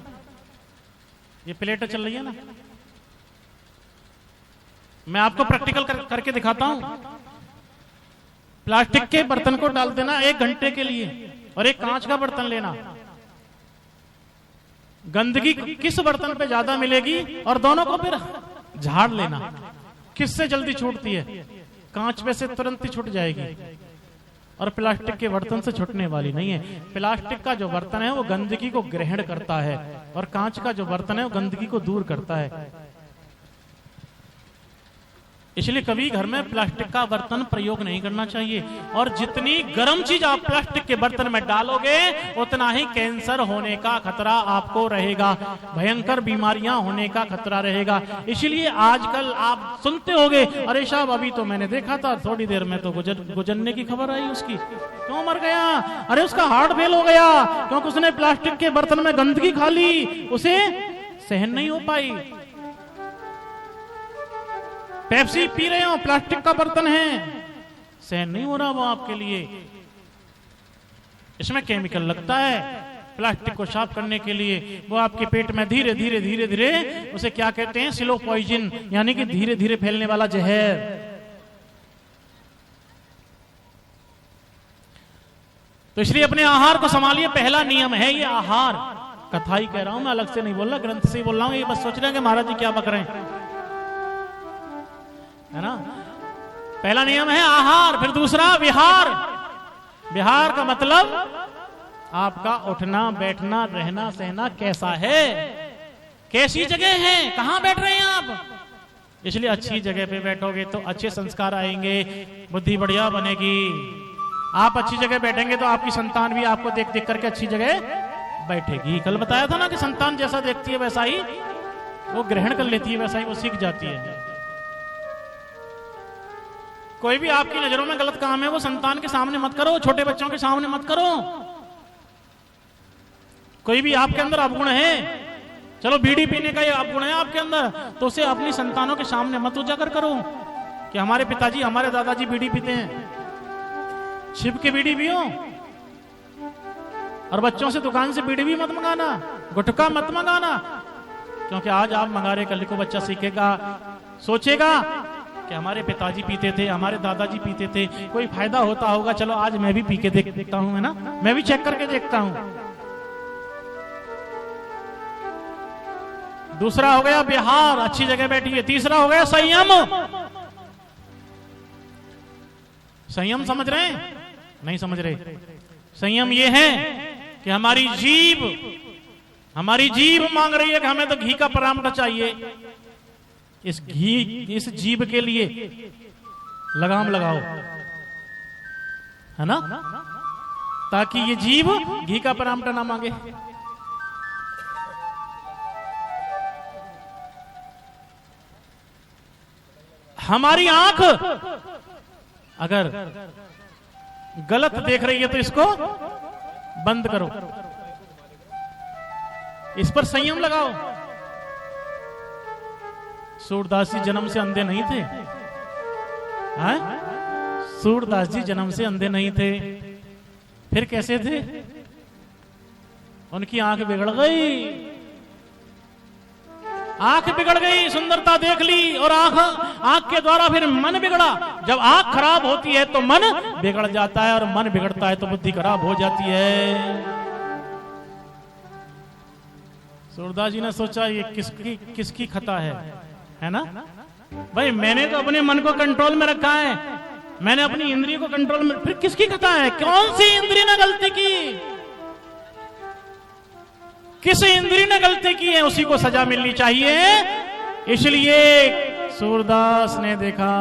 ये प्लेट चल रही है ना, मैं आपको प्रैक्टिकल करके दिखाता हूं। प्लास्टिक के बर्तन को डाल देना 1 घंटे के लिए, और एक कांच का बर्तन लेना। गंदगी किस बर्तन पे ज्यादा मिलेगी, और दोनों को फिर झाड़ लेना, किससे जल्दी छूटती है? कांच पे से तुरंत ही छूट जाएगी, और प्लास्टिक के बर्तन से छूटने वाली नहीं है। प्लास्टिक का जो बर्तन है वो गंदगी को ग्रहण करता है, और कांच का जो बर्तन है वो गंदगी को दूर करता है। इसलिए कभी घर में प्लास्टिक का बर्तन प्रयोग नहीं करना चाहिए। और जितनी गर्म चीज आप प्लास्टिक के बर्तन में डालोगे, उतना ही कैंसर होने का खतरा आपको रहेगा, भयंकर बीमारियां होने का खतरा रहेगा। इसलिए आजकल आप सुनते होंगे, अरे साहब अभी तो मैंने देखा था, थोड़ी देर में तो गुजरने की खबर आई उसकी, क्यों मर गया? अरे उसका हार्ट फेल हो गया, क्योंकि उसने प्लास्टिक के बर्तन में गंदगी खा ली, उसे सहन नहीं हो पाई। पेप्सी पी रहे हो, प्लास्टिक का बर्तन है, सहन नहीं हो रहा वो आपके लिए, इसमें केमिकल लगता है। प्लास्टिक को साफ करने के लिए वो आपके पेट में धीरे धीरे धीरे धीरे, उसे क्या कहते हैं, स्लो पॉइजन, यानी कि धीरे धीरे फैलने वाला जहर। तो इसलिए अपने आहार को संभालिए, पहला नियम है ये आहार। कथा ही कह रहा हूं मैं, अलग से नहीं बोल रहा, ग्रंथ से ही बोल रहा हूं। ये बस सोच रहे हैं कि महाराज जी क्या बक रहे हैं, है ना। पहला नियम है आहार। फिर दूसरा विहार। विहार का मतलब आपका उठना बैठना रहना सहना कैसा है, कैसी जगह है, कहां बैठ रहे हैं आप। इसलिए अच्छी जगह पे बैठोगे तो अच्छे संस्कार आएंगे, बुद्धि बढ़िया बनेगी। आप अच्छी जगह बैठेंगे तो आपकी संतान भी आपको देख देख करके अच्छी जगह बैठेगी। कल बताया था ना कि संतान जैसा देखती है वैसा ही वो ग्रहण कर लेती है, वैसा ही वो सीख जाती है। कोई भी आपकी नजरों में गलत काम है वो संतान के सामने मत करो, छोटे बच्चों के सामने मत करो। कोई भी आपके अंदर अवगुण है, चलो बीड़ी पीने का ये अवगुण है आपके अंदर, तो उसे अपनी संतानों के सामने मत उजागर करो कि हमारे पिताजी हमारे दादाजी बीड़ी पीते हैं, छिप के बीड़ी पियो। और बच्चों से दुकान से बीड़ी भी मत मंगाना, गुटखा मत मंगाना, क्योंकि आज आप मंगा रहे, कल को बच्चा सीखेगा, सोचेगा कि हमारे पिताजी पीते थे, हमारे दादाजी पीते थे, कोई फायदा होता होगा, चलो आज मैं भी पी के देखता हूं, है ना, मैं भी चेक करके देखता हूं। दूसरा हो गया विहार, अच्छी जगह बैठिए। तीसरा हो गया संयम। संयम समझ रहे हैं? नहीं समझ रहे। संयम ये है कि हमारी जीभ मांग रही है कि हमें तो घी का परामठा चाहिए। इस जीभ के लिए लगाम लगाओ, है ना, ताकि ये जीभ घी का परामठा ना मांगे। हमारी आंख अगर गलत देख रही है तो इसको बंद करो, इस पर संयम लगाओ। सूरदास जी जन्म से अंधे नहीं थे, हाँ? सूरदास जी जन्म से अंधे नहीं थे, फिर कैसे थे? उनकी आंख बिगड़ गई, आंख बिगड़ गई, सुंदरता देख ली, और आंख के द्वारा फिर मन बिगड़ा। जब आंख खराब होती है तो मन बिगड़ जाता है, और मन बिगड़ता है तो बुद्धि खराब हो जाती है। सूरदास जी ने सोचा ये किसकी खता है ना? भाई मैंने तो अपने मन को कंट्रोल में रखा है, मैंने अपनी इंद्रिय को कंट्रोल में, फिर किसकी खता है? कौन सी इंद्रिय ने गलती की? किस इंद्रिय ने गलती की है, उसी को सजा मिलनी चाहिए। इसलिए सूरदास ने देखा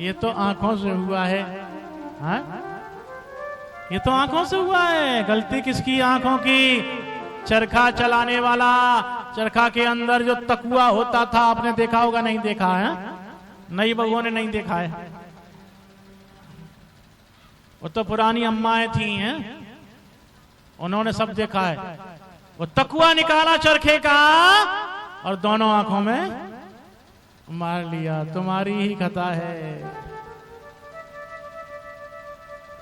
ये तो आंखों से हुआ है, हाँ? ये तो आंखों से हुआ है। गलती किसकी? आंखों की। चरखा चलाने वाला, चरखा के अंदर जो तकुआ होता था, आपने देखा होगा, नहीं देखा है? नई बहुओं ने नहीं देखा है, वो तो पुरानी अम्माएं थी हैं, उन्होंने सब देखा है। वो तकुआ निकाला चरखे का और दोनों आंखों में मार लिया। तुम्हारी ही खता है।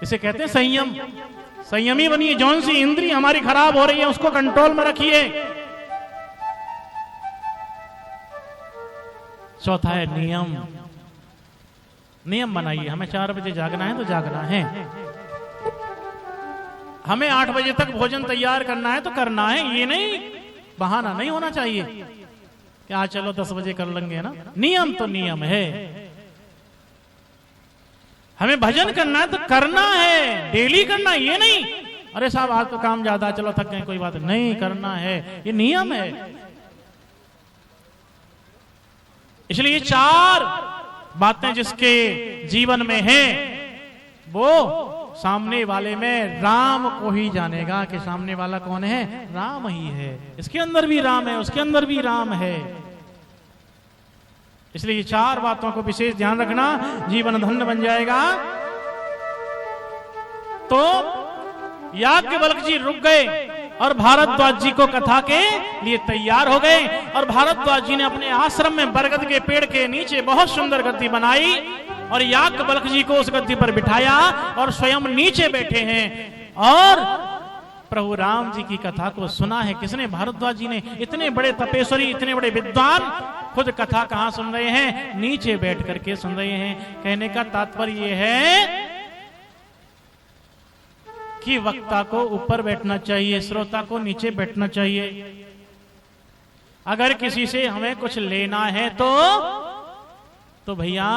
इसे कहते हैं संयम। संयमी बनिए। जौन सी इंद्रिय हमारी खराब हो रही है उसको कंट्रोल में रखिए। चौथा है नियम। नियम बनाइए। हमें 4 बजे जागना है तो जागना है, हमें 8 बजे तक भोजन तैयार करना है तो करना है। ये नहीं, बहाना नहीं होना चाहिए कि आज चलो 10 बजे कर लेंगे ना। नियम तो नियम है। हमें भजन करना है तो करना है, डेली करना है। ये नहीं अरे साहब आज तो काम ज्यादा, चलो थक गए, कोई बात नहीं, करना है। ये नियम है। इसलिए ये 4 बातें जिसके जीवन में है वो सामने वाले में राम को ही जानेगा कि सामने वाला कौन है, राम ही है। इसके अंदर भी राम है, उसके अंदर भी राम है। इसलिए ये 4 बातों को विशेष ध्यान रखना, जीवन धन्य बन जाएगा। तो याज्ञवल्क्य जी रुक गए और भारद्वाज जी को कथा के लिए तैयार हो गए। और भारद्वाज जी ने अपने आश्रम में बरगद के पेड़ के नीचे बहुत सुंदर गद्दी बनाई और याज्ञवल्क्य जी को उस गद्दी पर बिठाया और स्वयं नीचे बैठे हैं और प्रभु राम जी की कथा को सुना है। किसने? भारद्वाज जी ने। इतने बड़े तपेश्वरी, इतने बड़े विद्वान खुद कथा कहां सुन रहे हैं? नीचे बैठ करके सुन रहे हैं। कहने का तात्पर्य यह है कि वक्ता को ऊपर बैठना चाहिए, श्रोता को नीचे बैठना चाहिए। अगर किसी से हमें कुछ लेना है तो भैया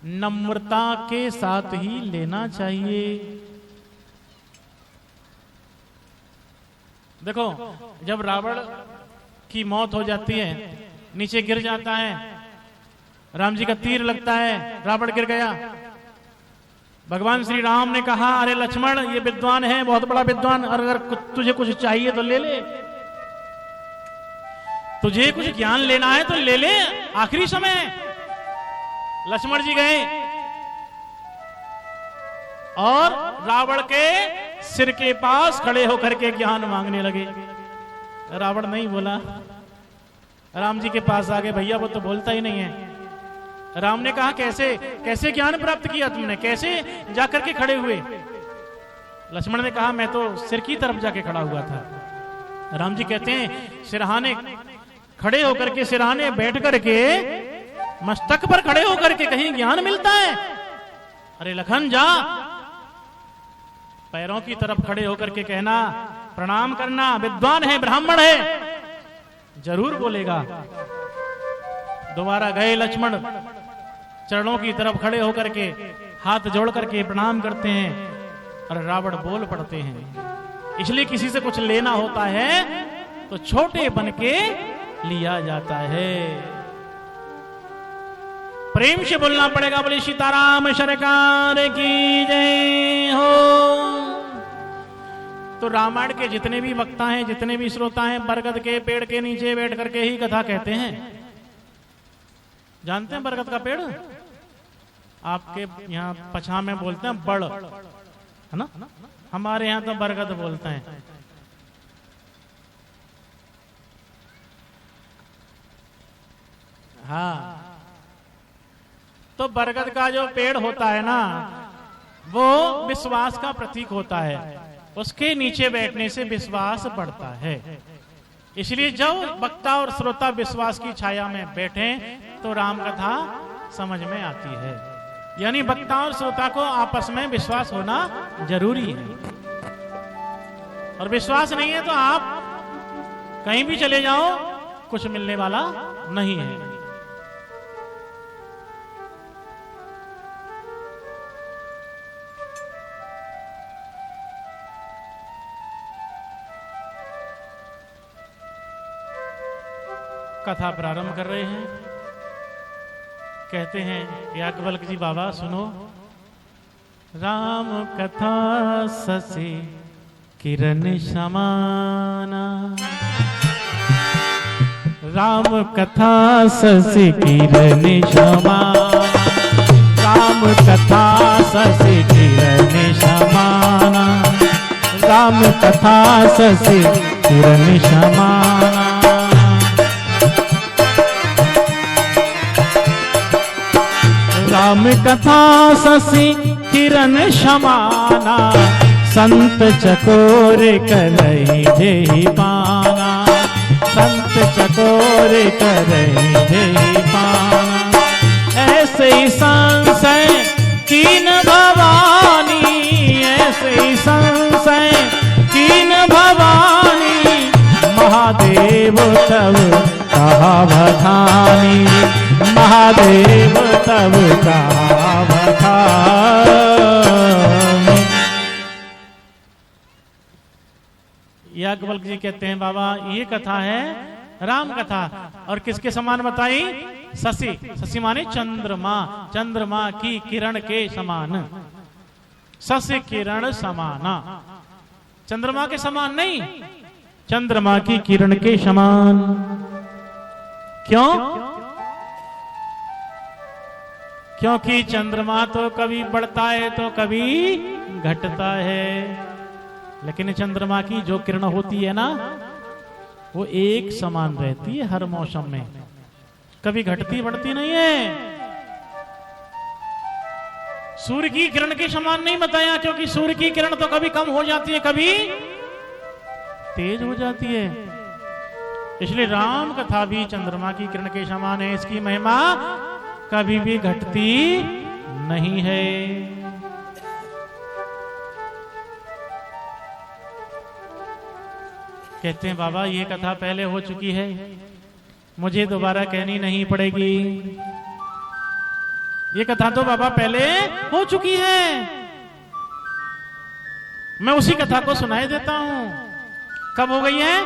नम्रता के साथ ही लेना चाहिए। देखो, जब रावण की मौत हो जाती है, नीचे गिर जाता है, राम जी का तीर लगता है, रावण गिर गया। भगवान श्री राम ने कहा अरे लक्ष्मण ये विद्वान है, बहुत बड़ा विद्वान, और अगर तुझे कुछ चाहिए तो ले ले, तुझे कुछ ज्ञान लेना है तो ले ले, आखिरी समय। लक्ष्मण जी गए और रावण के सिर के पास खड़े होकर के ज्ञान मांगने लगे। रावण नहीं बोला, राम जी के पास आ गए। भैया वो तो बोलता ही नहीं है। राम ने कहा कैसे कैसे ज्ञान प्राप्त किया तुमने, कैसे जाकर के खड़े हुए? लक्ष्मण ने कहा मैं तो सिर की तरफ जाके खड़ा हुआ था। राम जी कहते हैं सिरहाने खड़े होकर के, सिरहाने बैठ करके, मस्तक पर खड़े होकर के कहीं ज्ञान मिलता है? अरे लखन जा, पैरों की तरफ खड़े होकर के कहना, प्रणाम करना, विद्वान है, ब्राह्मण है, जरूर बोलेगा। दोबारा गए लक्ष्मण, चरणों की तरफ खड़े होकर के हाथ जोड़ करके प्रणाम करते हैं और रावण बोल पड़ते हैं। इसलिए किसी से कुछ लेना होता है तो छोटे बन के लिया जाता है, प्रेम से बोलना पड़ेगा। बोले सीताराम सरकार की जय हो। तो रामायण के जितने भी वक्ता हैं, जितने भी श्रोता हैं, बरगद के पेड़ के नीचे बैठ करके ही कथा कहते हैं। जानते हैं बरगद का पेड़? आपके यहाँ पछा में बोलते हैं बड़, है ना? हमारे यहाँ तो बरगद बोलते हैं। हाँ, तो बरगद का जो पेड़ होता है ना, वो विश्वास का प्रतीक होता है। उसके नीचे बैठने से विश्वास बढ़ता है। इसलिए जब वक्ता और श्रोता विश्वास की छाया में बैठे तो राम कथा समझ में आती है। यानी वक्ता और श्रोता को आपस में विश्वास होना जरूरी है। और विश्वास नहीं है तो आप कहीं भी चले जाओ, कुछ मिलने वाला नहीं है। कथा प्रारंभ कर रहे हैं। कहते हैं याज्ञवल्क्य जी बाबा सुनो। राम कथा ससे किरण समाना, राम कथा ससे किरण समाना, राम कथा ससे किरण समाना, राम कथा ससे किरण समाना। राम कथा ससी किरण समाना, संत चकोर करई जेहि पाना, संत चकोर करई जेहि पाना। ऐसे ही संशय कीन भवानी, ऐसे ही संशय कीन भवानी, महादेव तब कहा बखानी, महादेव तब कहा बखानी। याज्ञवल्क्य जी कहते हैं बाबा ये कथा है राम कथा। और किसके समान बताई? शशि, शशि माने चंद्रमा, चंद्रमा की किरण के समान, शशि किरण समाना। चंद्रमा के समान नहीं, चंद्रमा की किरण के समान। क्यों? क्योंकि चंद्रमा तो कभी बढ़ता है तो कभी घटता है, लेकिन चंद्रमा की जो किरण होती है ना, वो एक समान रहती है हर मौसम में, कभी घटती बढ़ती नहीं है। सूर्य की किरण के समान नहीं बताया, क्योंकि सूर्य की किरण तो कभी कम हो जाती है, कभी तेज हो जाती है। इसलिए राम कथा भी चंद्रमा की किरण के समान है। इसकी महिमा कभी भी घटती नहीं है। कहते हैं बाबा ये कथा पहले हो चुकी है, मुझे दोबारा कहनी नहीं पड़ेगी। ये कथा तो बाबा पहले हो चुकी है, मैं उसी कथा को सुनाई देता हूं। कब हो गई है?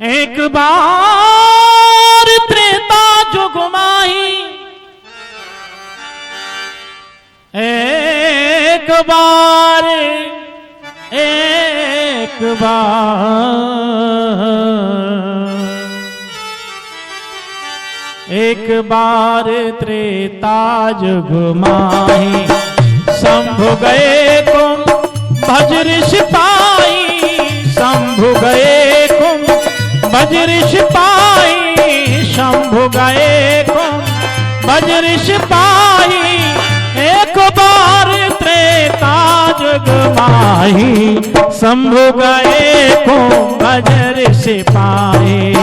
एक बार त्रेता जुग माही, एक बार, एक बार, एक बार त्रेता जुग माही, शंभु गए कुम भज ऋषि पाई, शंभु गए कुम भज ऋषि पाई, शंभु गए कुम भज ऋषि पाई। एक बार त्रेता जुग माही, शंभु गए कुम भज ऋषि पाई।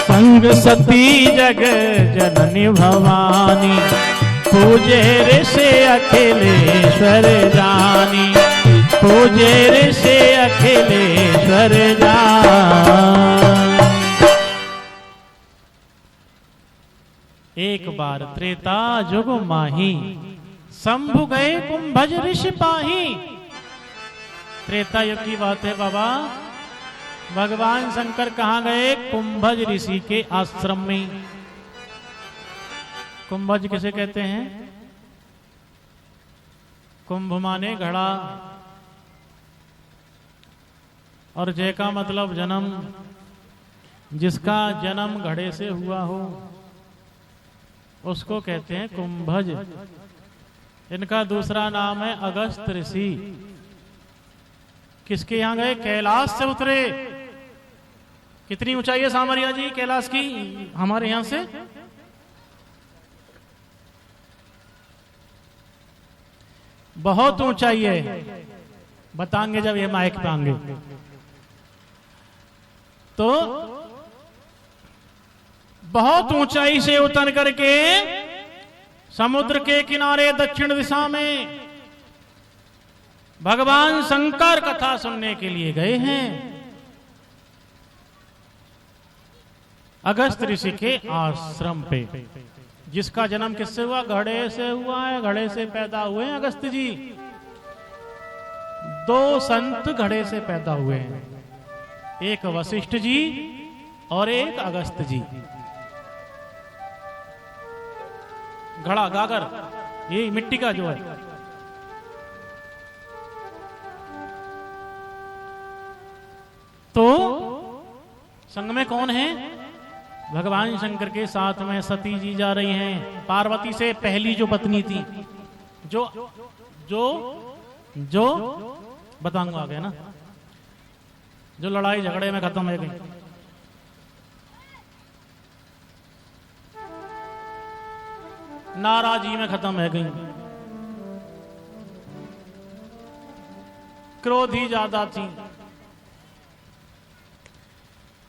संग सती जग जननी भवानी, पूजे ऋषि अखिलेश्वर जानी, पूजे ऋषि अखिलेश्वर जानी। एक बार त्रेता जुग माही, शंभु गए कुंभज ऋषि पाही। त्रेता युग की बात है बाबा। भगवान शंकर कहाँ गए? कुंभज ऋषि के आश्रम में। कुंभज किसे कहते हैं? कुंभ माने घड़ा, और जय का मतलब जन्म, जिसका जन्म घड़े से हुआ हो उसको कहते हैं कुंभज। इनका दूसरा नाम है अगस्त ऋषि। किसके यहां गए? कैलाश से उतरे। कितनी ऊंचाई है सामरिया जी कैलाश की हमारे यहां से? बहुत ऊंचाई है, बताएंगे जब ये माइक पे आएंगे। तो बहुत ऊंचाई से उतर करके समुद्र के किनारे दक्षिण दिशा में भगवान शंकर कथा सुनने के लिए गए हैं। अगस्त ऋषि के आश्रम पे। जिसका जन्म किससे हुआ? घड़े से हुआ है। घड़े से पैदा हुए हैं अगस्त जी। दो संत घड़े से पैदा हुए हैं, एक वशिष्ठ जी और एक अगस्त जी। घड़ा गागर ये मिट्टी का जो है, तो संग में कौन है? भगवान शंकर के साथ में सती जी जा रही हैं। पार्वती से पहली जो पत्नी थी, जो जो जो बताऊंगा आगे ना, जो लड़ाई झगड़े में खत्म हो गई। नाराजी में खत्म हो गई। क्रोधी ज्यादा थी।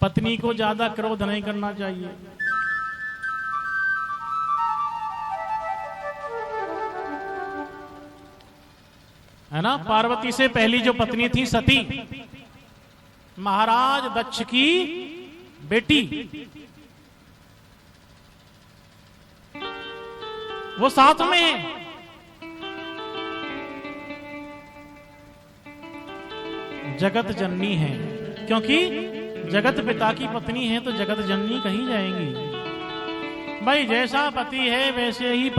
पत्नी को ज्यादा क्रोध नहीं करना चाहिए। है ना? पार्वती से पहली जो पत्नी थी सती, महाराज दक्ष की बेटी, वो साथ में है। जगत जननी है, क्योंकि जगत पिता की पत्नी है तो जगत जननी कहीं जाएंगी। भाई जैसा पति है वैसे ही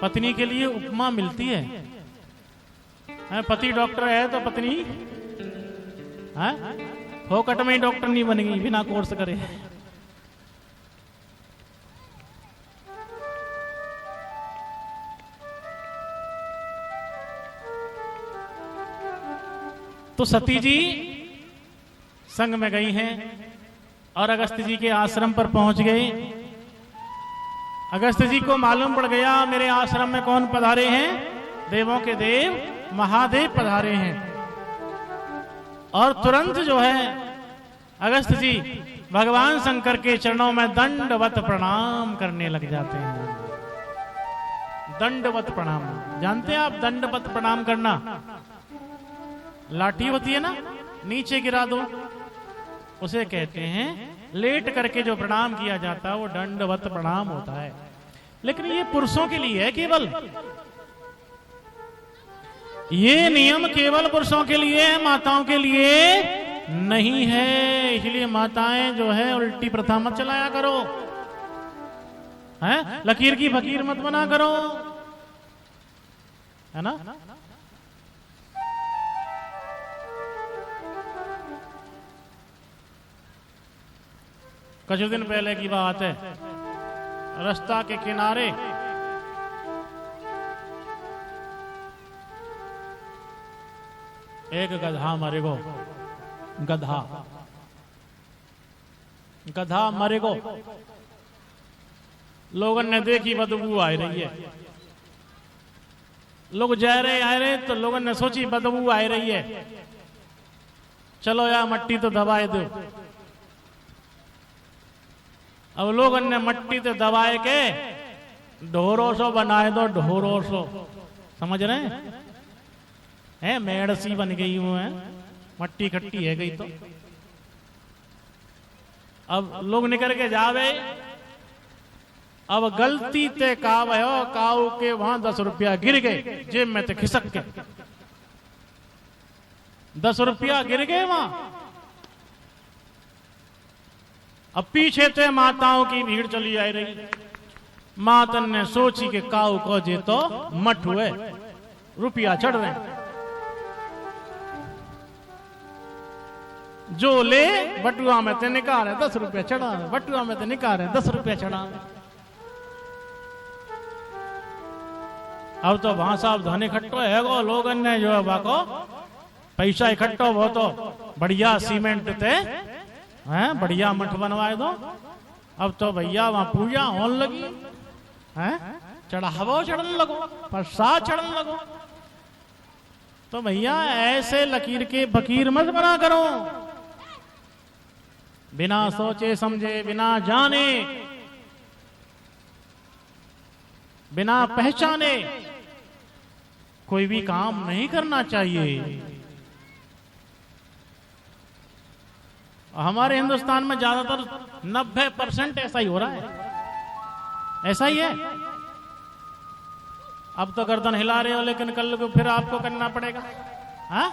पत्नी के लिए उपमा मिलती है। पति डॉक्टर है तो पत्नी फोकट में ही डॉक्टर नहीं बनेगी बिना कोर्स करे। तो सती जी संग में गई हैं और अगस्त जी के आश्रम पर पहुंच गए। अगस्त जी को मालूम पड़ गया मेरे आश्रम में कौन पधारे हैं? देवों के देव महादेव पधारे हैं। और तुरंत जो है अगस्त जी भगवान शंकर के चरणों में दंडवत प्रणाम करने लग जाते हैं। दंडवत प्रणाम जानते हैं आप? दंडवत प्रणाम करना, लाठी होती है ना, नीचे गिरा दो, उसे कहते हैं लेट करके जो प्रणाम किया जाता है वो दंडवत प्रणाम होता है। लेकिन ये पुरुषों के लिए है केवल, ये नियम केवल पुरुषों के लिए है, माताओं के लिए नहीं है। इसलिए माताएं जो है उल्टी प्रथा मत चलाया करो, है लकीर की फकीर मत बना करो, है ना। कुछ दिन पहले की बात है, रास्ता के किनारे एक गधा मरेगो। गधा मरेगो। लोगों ने देखी बदबू आ रही है, लोग जा रहे आ रहे, तो लोगों ने सोची बदबू आ रही है, चलो यार मट्टी तो दबाए दो। अब लोगों ने मट्टी तो दबाए के ढोरो सो बनाए दो, ढोरो सो, समझ रहे हैं? मेड़सी बन गई हूं है, मट्टी खट्टी है गई तो। अब लोग निकल के जावे, अब गलती ते काव है, काऊ के वहां 10 रुपया गिर गए जेब में ते खिसक के, 10 रुपया गिर गए वहां। अब पीछे थे माताओं की भीड़ चली आ रही। मातन ने सोची कि काऊ को जे तो मठ हुए, रुपया चढ़ रहे। जो ले बटुआ में ते निकाल है 10 रुपया चढ़ा, बटुआ में ते निकाल है 10 रुपया चढ़ा। अब तो वहां सावधान इकट्ठो है गो लोग ने जो है बाको पैसा इकट्ठो वो तो बढ़िया सीमेंट ते हैं बढ़िया मठ बनवाए दो। अब तो भैया वहां पूजा होने लगी है, चढ़ावो चढ़ने लगो, प्रसाद चढ़ने लगो। तो भैया ऐसे लकीर के फकीर मत बना करो, बिना सोचे समझे, बिना जाने, बिना पहचाने कोई भी काम नहीं करना चाहिए। हमारे हिंदुस्तान में ज्यादातर 90% ऐसा ही हो रहा है, ऐसा ही है। अब तो गर्दन हिला रहे हो, लेकिन कल को फिर आपको करना पड़ेगा। हाँ,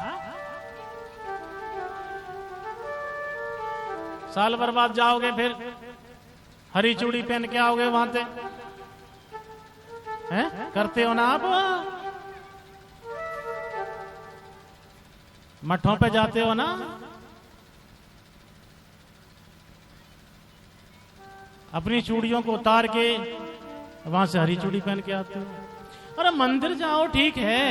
साल भर बाद जाओगे, फिर हरी चूड़ी पहन के आओगे वहां से, हैं? करते हो ना आप, मठों पे जाते हो ना, अपनी चूड़ियों को उतार के वहां से हरी चूड़ी पहन के आते हो। अरे मंदिर जाओ ठीक है,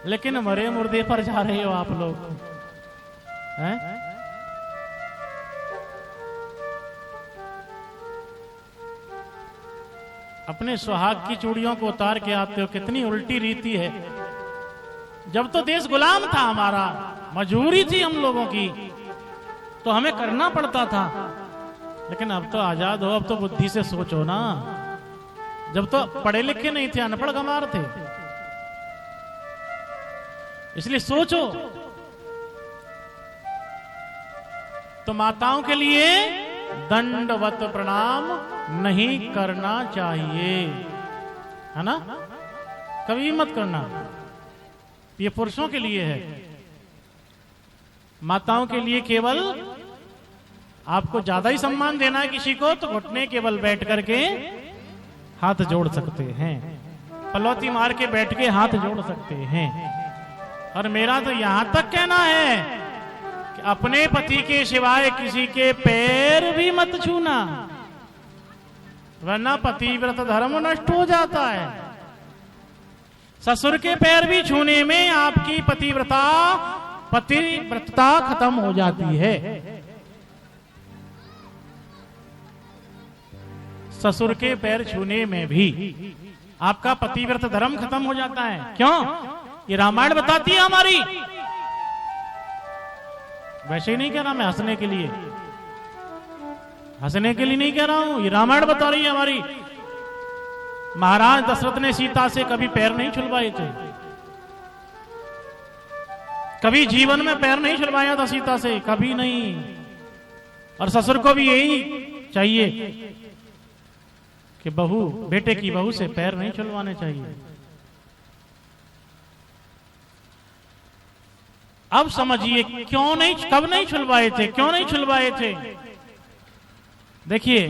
लेकिन मरे मुर्दे पर जा रहे हो आप लोग, हैं? अपने सुहाग की चूड़ियों को उतार के आते हो, कितनी उल्टी रीति है। जब तो देश गुलाम था हमारा, मजबूरी थी हम लोगों की, तो हमें करना पड़ता था। लेकिन अब तो आजाद हो, अब तो बुद्धि से सोचो ना। जब तो पढ़े लिखे नहीं थे, अनपढ़ गंवार थे, इसलिए सोचो। तो माताओं के लिए दंडवत प्रणाम नहीं करना चाहिए, है ना, कभी मत करना। ये पुरुषों के लिए है, माताओं के लिए केवल आपको ज्यादा ही सम्मान देना है किसी को, तो घुटने केवल बैठ करके हाथ जोड़ सकते हैं, पलौती मार के बैठ के हाथ जोड़ सकते हैं। और मेरा तो यहां तक कहना है कि अपने पति के सिवाय किसी के पैर भी मत छूना, वरना पतिव्रत धर्म नष्ट हो जाता है। ससुर के पैर भी छूने में आपकी पतिव्रता खत्म हो जाती है। ससुर के पैर छूने में भी आपका पतिव्रत धर्म खत्म हो जाता है। क्यों? ये रामायण बताती है हमारी, वैसे ही नहीं कह रहा मैं हंसने के लिए, हंसने के लिए नहीं कह रहा हूं, ये रामायण बता रही है हमारी। महाराज दशरथ ने सीता से कभी पैर नहीं छुलवाए थे, कभी जीवन में पैर नहीं छुलवाया था सीता से, कभी नहीं। और ससुर को भी यही चाहिए कि बहू, बेटे की बहू से पैर नहीं छुलवाने चाहिए। अब समझिए क्यों नहीं, कब नहीं छुलवाए थे, क्यों नहीं छुलवाए थे। देखिए,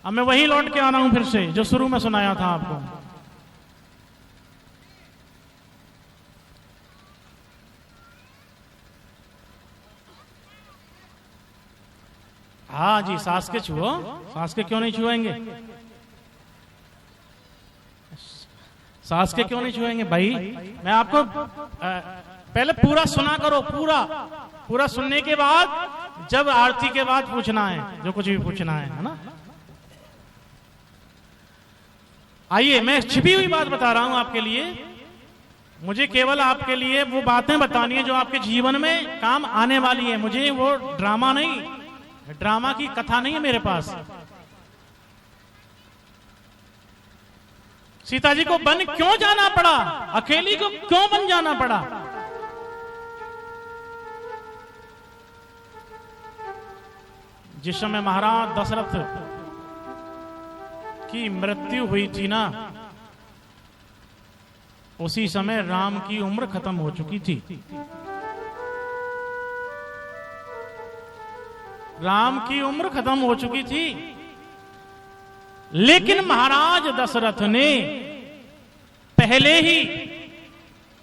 अब मैं वही लौट के आ रहा हूं फिर से जो शुरू में सुनाया था आपको। हाँ जी, सास के छुओ, सास के क्यों नहीं छुएंगे, सास के क्यों नहीं छुएंगे भाई। मैं आपको पहले पूरा सुना करो, पूरा सुनने के बाद जब आरती के बाद पूछना है, जो कुछ भी पूछना है ना। आइए, मैं छिपी हुई बात बता रहा हूं आपके लिए। मुझे केवल आपके लिए वो बातें बतानी है जो आपके जीवन में काम आने वाली है। मुझे वो ड्रामा नहीं, ड्रामा की कथा नहीं है मेरे पास। सीता जी को वन क्यों जाना पड़ा, अकेली को क्यों वन जाना पड़ा। जिस समय महाराज दशरथ की मृत्यु हुई थी ना, उसी समय राम की उम्र खत्म हो चुकी थी। राम की उम्र खत्म हो चुकी थी, लेकिन महाराज दशरथ ने पहले ही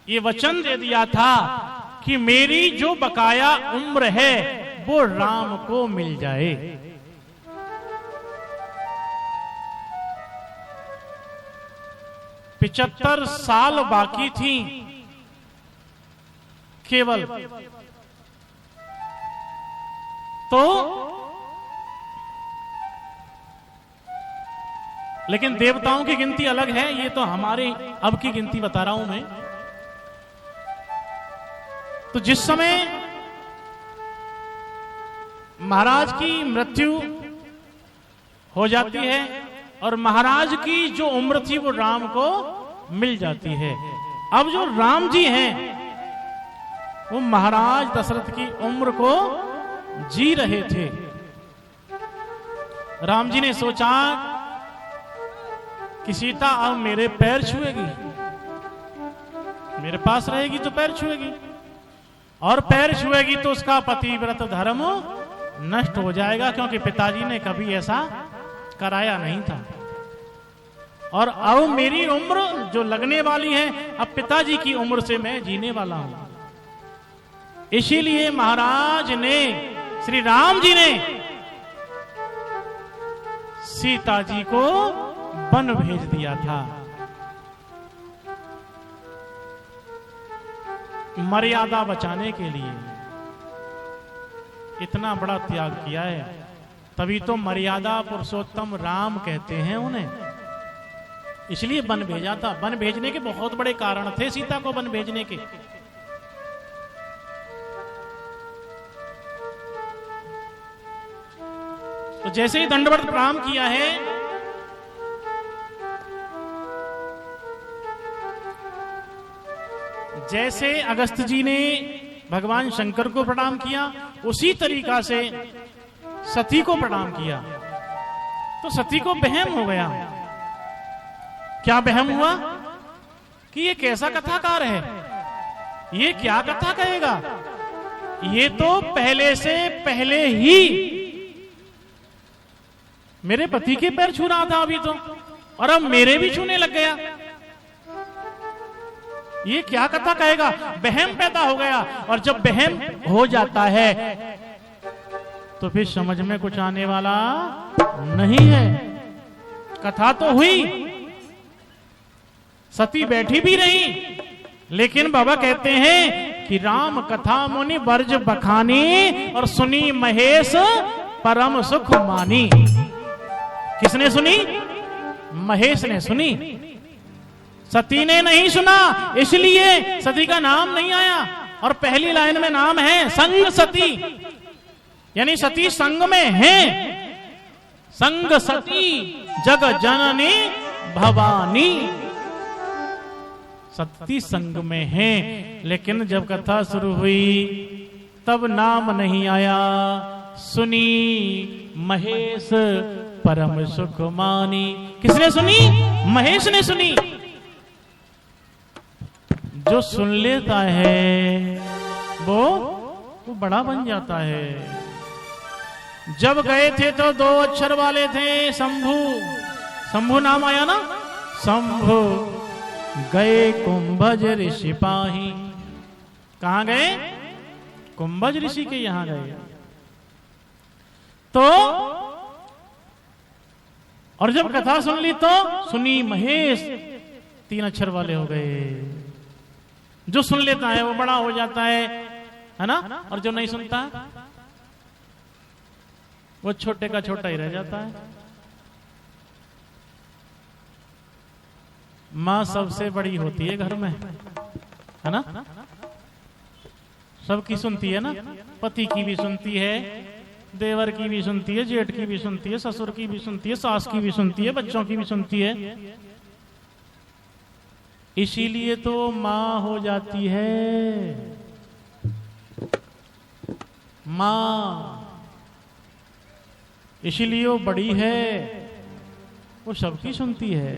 ये वचन दे दिया था कि मेरी जो बकाया उम्र है वो राम को मिल जाए। 75 साल बाकी थी केवल। तो लेकिन देवताओं की गिनती अलग है, ये तो हमारे अब की गिनती बता रहा हूं मैं। तो जिस समय महाराज की मृत्यु हो जाती है और महाराज की जो उम्र थी वो राम को मिल जाती है। अब जो राम जी हैं वो महाराज दशरथ की उम्र को जी रहे थे। राम जी ने सोचा कि सीता अब मेरे पैर छुएगी, मेरे पास रहेगी तो पैर छुएगी, और पैर छुएगी तो उसका पतिव्रत धर्म नष्ट हो जाएगा, क्योंकि पिताजी ने कभी ऐसा कराया नहीं था। और अब मेरी उम्र जो लगने वाली है, अब पिताजी की उम्र से मैं जीने वाला हूं। इसीलिए महाराज ने, श्री राम जी ने सीता जी को वन भेज दिया था। मर्यादा बचाने के लिए इतना बड़ा त्याग किया है, तभी तो मर्यादा पुरुषोत्तम राम कहते हैं उन्हें। इसलिए वन भेजा था। वन भेजने के बहुत बड़े कारण थे सीता को वन भेजने के। तो जैसे ही दंडवत प्रणाम किया है, जैसे अगस्त जी ने भगवान शंकर को प्रणाम किया, उसी तरीका से सती को प्रणाम किया। तो सती को वहम हो गया। क्या वहम हुआ कि ये कैसा कथाकार है, ये क्या कथा कहेगा, ये तो पहले से पहले ही मेरे पति के पैर छू रहा था अभी तो, और अब मेरे भी छूने लग गया। ये क्या कथा कहेगा, वहम पैदा हो गया। और जब वहम हो जाता है तो फिर समझ में कुछ आने वाला नहीं है। कथा तो हुई, सती बैठी भी रही, लेकिन बाबा कहते हैं कि राम कथा मुनि वर्ज बखानी और सुनी महेश परम सुख मानी। किसने सुनी? महेश ने सुनी, सती ने नहीं सुना, इसलिए सती का नाम नहीं आया। और पहली लाइन में नाम है संग सती, यानी सती संग में है। संग सती जग जननी भवानी, सती संग में है। लेकिन जब कथा शुरू हुई तब नाम नहीं आया। सुनी महेश परम सुख मानी। किसने सुनी? महेश ने सुनी। जो सुन लेता है वो बड़ा बन जाता है। जब गए थे तो 2 अक्षर वाले थे, शंभु। शंभु नाम आया ना, शंभु गए कुंभज ऋषि पाही। कहां गए? कुंभज ऋषि के यहां गए। तो और जब कथा सुन ली तो सुनी महेश, 3 अक्षर वाले हो गए। जो सुन लेता है वो बड़ा हो जाता है ना, और जो नहीं सुनता वो छोटे का छोटा ही रह जाता है। मां सबसे बड़ी होती है घर में, है ना, सबकी सुनती है ना। पति की भी सुनती है, देवर की भी सुनती है, जेठ की भी सुनती है, ससुर की भी सुनती है, सास की भी सुनती है, बच्चों की भी सुनती है। इसीलिए तो मां हो जाती है मां, इसीलिए वो बड़ी है, वो सबकी सुनती है।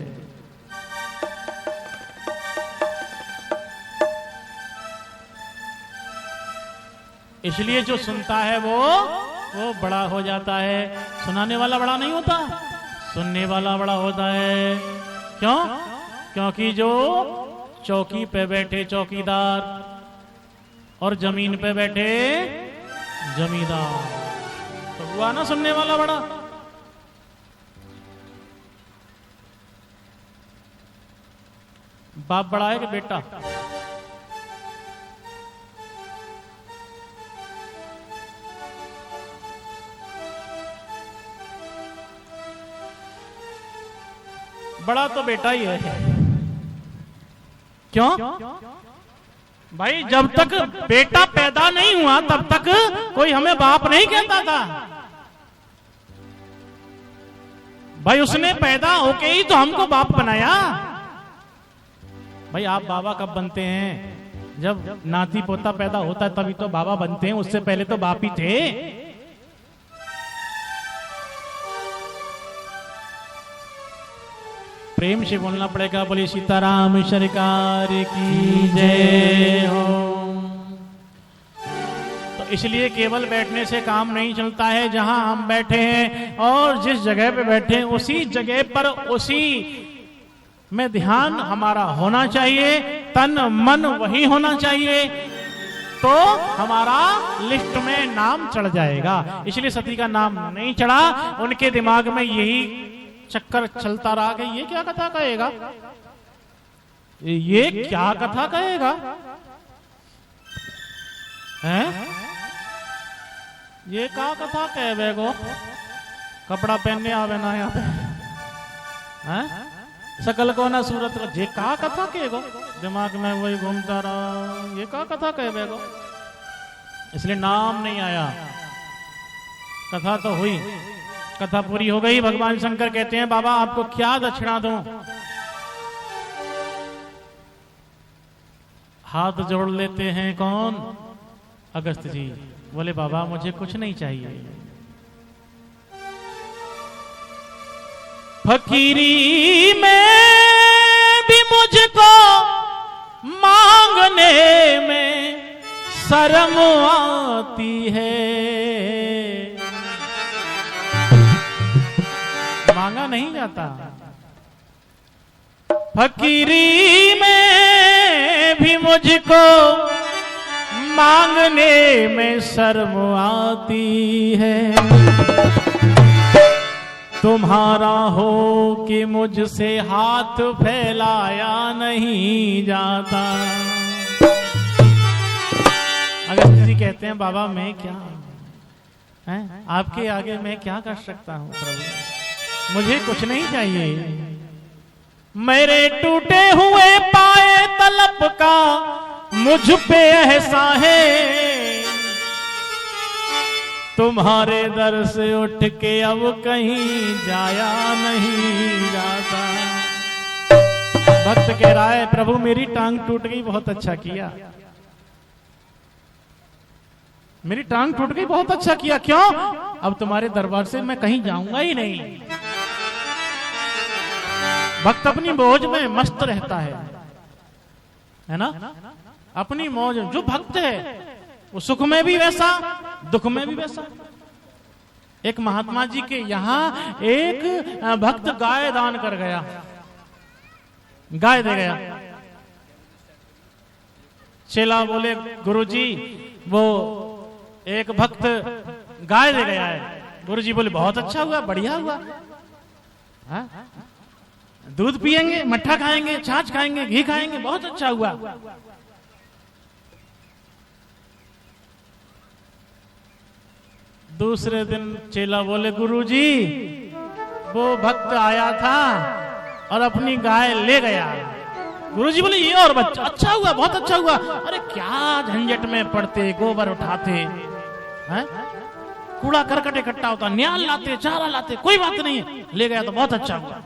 इसलिए जो सुनता है वो बड़ा हो जाता है। सुनाने वाला बड़ा नहीं होता, सुनने वाला बड़ा होता है। क्यों? क्योंकि जो चौकी पे बैठे चौकीदार और जमीन पे बैठे जमींदार। तो हुआ ना सुनने वाला बड़ा। बाप बड़ा है कि बेटा? बड़ा तो बेटा ही है। क्यों? भाई जब तक बेटा पैदा नहीं हुआ तब तक कोई हमें बाप नहीं कहता था। भाई उसने पैदा होके ही तो हमको बाप बनाया। भाई आप बाबा कब बनते हैं? जब नाती पोता पैदा होता है तभी तो बाबा बनते हैं, उससे पहले तो बाप ही थे। प्रेम से बोलना पड़ेगा, बोले सीताराम सरकार की जय हो। तो इसलिए केवल बैठने से काम नहीं चलता है। जहां हम बैठे हैं और जिस जगह पे बैठे हैं उसी जगह पर उसी में ध्यान हमारा होना चाहिए, तन मन वही होना चाहिए, तो हमारा लिस्ट में नाम चढ़ जाएगा। इसलिए सती का नाम नहीं चढ़ा। उनके दिमाग में यही चक्कर चलता रहा कि ये क्या कथा कहेगा, ये क्या कथा कहेगा, हैं? ये क्या कथा कहे गो, कपड़ा पहनने आवे ना यहाँ पे, हैं? सकल को ना सूरत को, ये का कथा कहेगो, दिमाग में वही घूमता रहा, ये का कथा कहे गो। इसलिए नाम नहीं आया। कथा तो हुई, कथा पूरी हो गई। भगवान शंकर कहते हैं बाबा आपको क्या दक्षिणा दूं? हाथ जोड़ लेते हैं कौन? अगस्त जी। बोले बाबा मुझे कुछ नहीं चाहिए। फकीरी में भी मुझको मांगने में शर्म आती है। मांगा नहीं जाता। फकीरी में भी मुझको मांगने में शर्म आती है। तुम्हारा हो कि मुझसे हाथ फैलाया नहीं जाता। अगस्त जी कहते हैं बाबा मैं क्या है आपके आगे मैं क्या कर सकता हूं प्रभु, मुझे कुछ नहीं चाहिए। मेरे टूटे हुए पाए तलप का मुझ पे एहसान है। तुम्हारे दर से उठ के अब कहीं जाया नहीं जाता। भक्त कह रहा है प्रभु मेरी टांग टूट गई, बहुत अच्छा किया। मेरी टांग टूट गई, बहुत अच्छा किया। क्यों? अब तुम्हारे दरबार से मैं कहीं जाऊंगा ही नहीं। भक्त अपनी मौज में मस्त रहता है ना? अपनी मौज। जो भक्त है वो सुख में भी वैसा, दुख में भी वैसा। एक महात्मा जी के यहां एक भक्त गाय दान कर गया, गाय दे गया। चेला बोले गुरुजी वो एक भक्त गाय दे गया है। गुरुजी बोले बहुत अच्छा हुआ, बढ़िया हुआ। हा? दूध पिएंगे, मट्ठा खाएंगे, छाछ खाएंगे, घी खाएंगे, बहुत अच्छा हुआ। दूसरे दिन चेला बोले गुरुजी वो भक्त आया था और अपनी गाय ले गया। गुरुजी बोले ये और बच्चा अच्छा हुआ, बहुत अच्छा हुआ। अरे क्या झंझट में पड़ते, गोबर उठाते हैं, कूड़ा करकट इकट्ठा होता, न्याल लाते, चारा लाते, कोई बात नहीं है, ले गया तो बहुत अच्छा हुआ।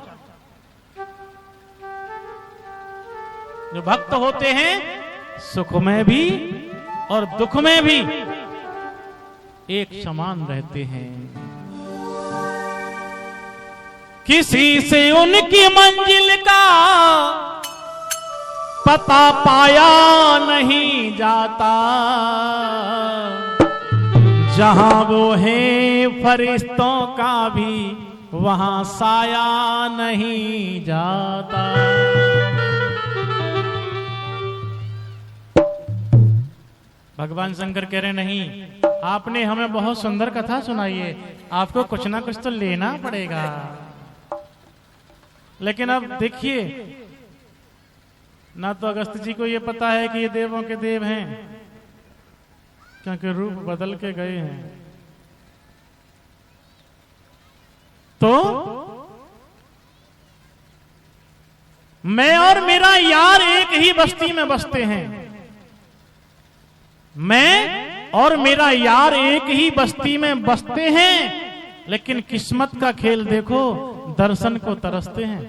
जो भक्त होते हैं सुख में भी और दुख में भी एक समान रहते हैं। किसी से उनकी मंजिल का पता पाया नहीं जाता। जहां वो है फरिश्तों का भी वहां साया नहीं जाता। भगवान शंकर कह रहे नहीं, आपने हमें बहुत सुंदर कथा सुनाई है, आपको कुछ ना कुछ तो लेना पड़ेगा। लेकिन अब देखिए, ना तो अगस्त जी को ये पता है कि ये देवों के देव हैं, क्योंकि रूप बदल के गए हैं। तो मैं और मेरा यार एक ही बस्ती में बसते हैं। मैं और मेरा यार एक ही बस्ती में बसते हैं, लेकिन किस्मत का खेल देखो, दर्शन को तरसते हैं।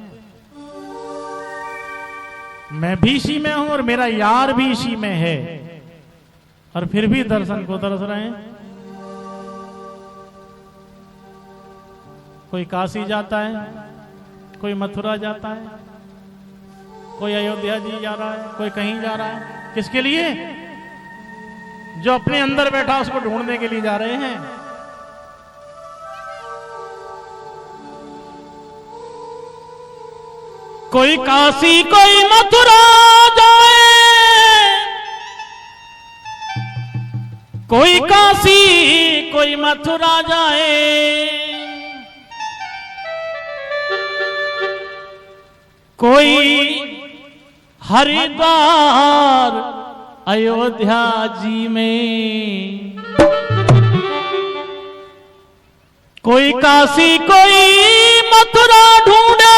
मैं भी इसी में हूं और मेरा यार भी इसी में है, और फिर भी दर्शन को तरस रहे हैं। कोई काशी जाता है, कोई मथुरा जाता है, कोई अयोध्या जी जा रहा है, कोई कहीं जा रहा है। किसके लिए? जो अपने अंदर बैठा उसको ढूंढने के लिए जा रहे हैं। कोई काशी कोई मथुरा जाए, कोई काशी कोई मथुरा जाए, कोई हरिद्वार अयोध्या जी में, कोई काशी कोई मथुरा ढूंढे,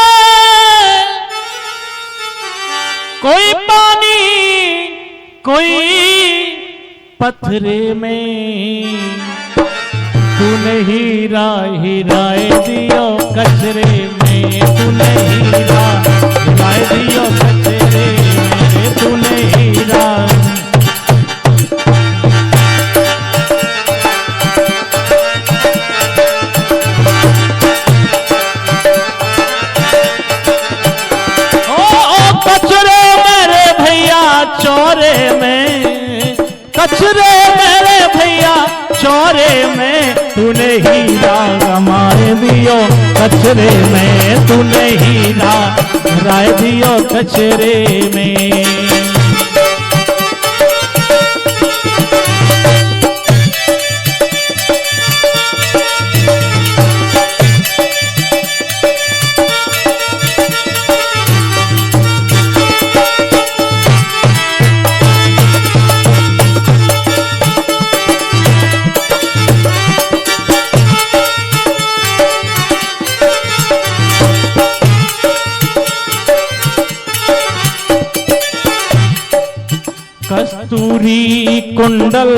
कोई पानी कोई पत्थरे में, तूने हीरा हिराए दियो कचरे में, तूने हीरा हिराए दियो कचरे में, तूने हीरा। कचरे मेरे भैया चौरे में, कचरे मेरे भैया चौरे में, तूने हीरा गमाए दियो कचरे में, तूने हीरा राय दियो कचरे में। कस्तूरी कुंडल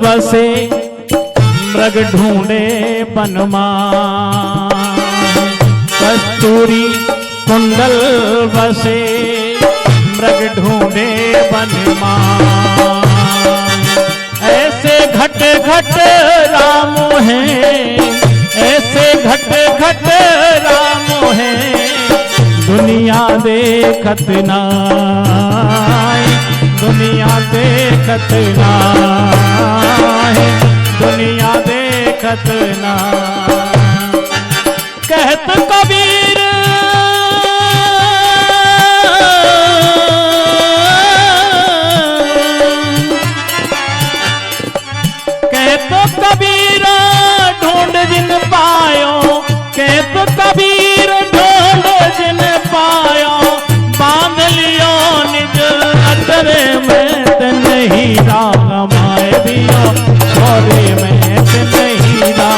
बसे मृग ढूंढे बनमा, कस्तूरी कुंडल बसे मृग ढूंढे बनमा, ऐसे घट घट राम है, ऐसे घट घट राम है, दुनिया देखत ना, दुनिया देखत ना है, दुनिया देखत ना। कहत कबीर कहत कबीर ढूंढ जिन पायो, कहत कबीर ढूंढ जिन पायो, बांध लियो निज अतरे में, तेन हीरा गमाए दियो छोरे में, तेन हीरा।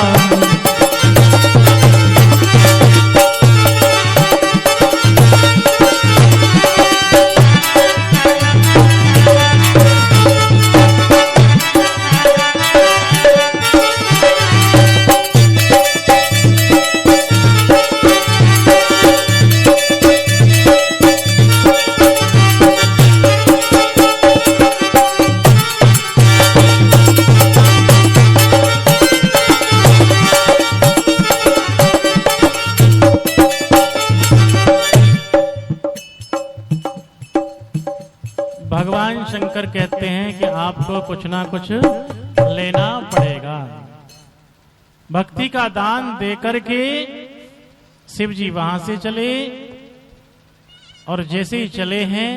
भगवान शंकर कहते हैं कि आपको कुछ ना कुछ लेना पड़ेगा। भक्ति का दान देकर के शिव जी वहां से चले, और जैसे ही चले हैं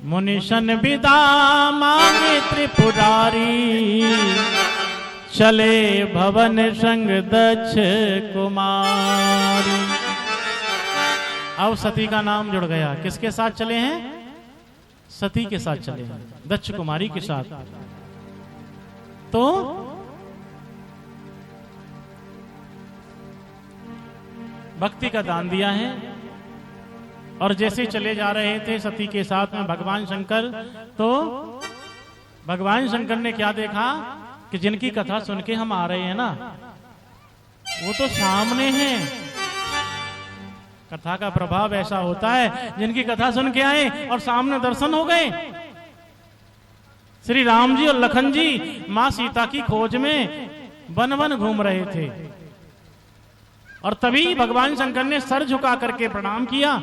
मुनिशन विदा मांगे त्रिपुरारी, चले भवन संग दक्ष कुमारी। अब सती का नाम जुड़ गया। किसके साथ चले हैं? सती के साथ चले हैं, दक्ष कुमारी के साथ। तो भक्ति का दान दिया है। और जैसे चले जा रहे थे सती के साथ में भगवान शंकर, तो भगवान शंकर ने क्या देखा कि जिनकी कथा सुन के हम आ रहे हैं ना, वो तो सामने हैं। कथा का प्रभाव ऐसा होता है, जिनकी कथा सुन के आए और सामने दर्शन हो गए। श्री राम जी और लखन जी मां सीता की खोज में वन वन घूम रहे थे, और तभी भगवान शंकर ने सर झुका करके प्रणाम किया।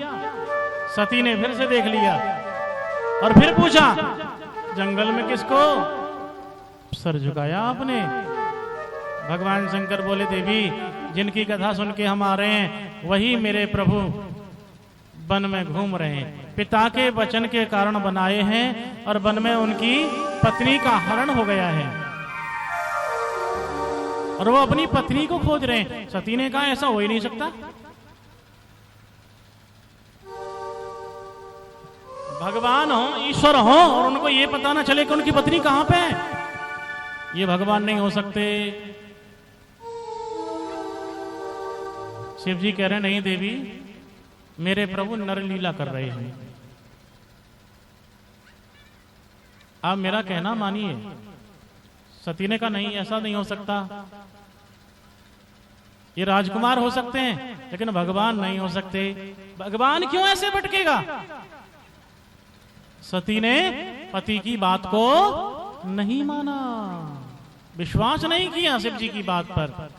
सती ने फिर से देख लिया और फिर पूछा, जंगल में किसको? सर झुकाया आपने। भगवान शंकर बोले, देवी जिनकी कथा सुन के हम आ रहे हैं वही मेरे प्रभु वन में घूम रहे हैं। पिता के वचन के कारण बनाए हैं और वन में उनकी पत्नी का हरण हो गया है और वो अपनी पत्नी को खोज रहे हैं। सती ने कहा, ऐसा हो ही नहीं सकता। भगवान हो, ईश्वर हो, और उनको ये पता ना चले कि उनकी पत्नी कहां पे है, ये भगवान नहीं हो सकते। शिव जी कह रहे, नहीं देवी, मेरे प्रभु नरलीला कर रहे हैं, आप मेरा कहना मानिए। सती ने कहा, नहीं, ऐसा नहीं हो सकता। ये राजकुमार हो सकते हैं लेकिन भगवान नहीं हो सकते। भगवान क्यों ऐसे भटकेगा? सती ने पति की बात को नहीं माना, विश्वास नहीं किया शिव जी की बात पर।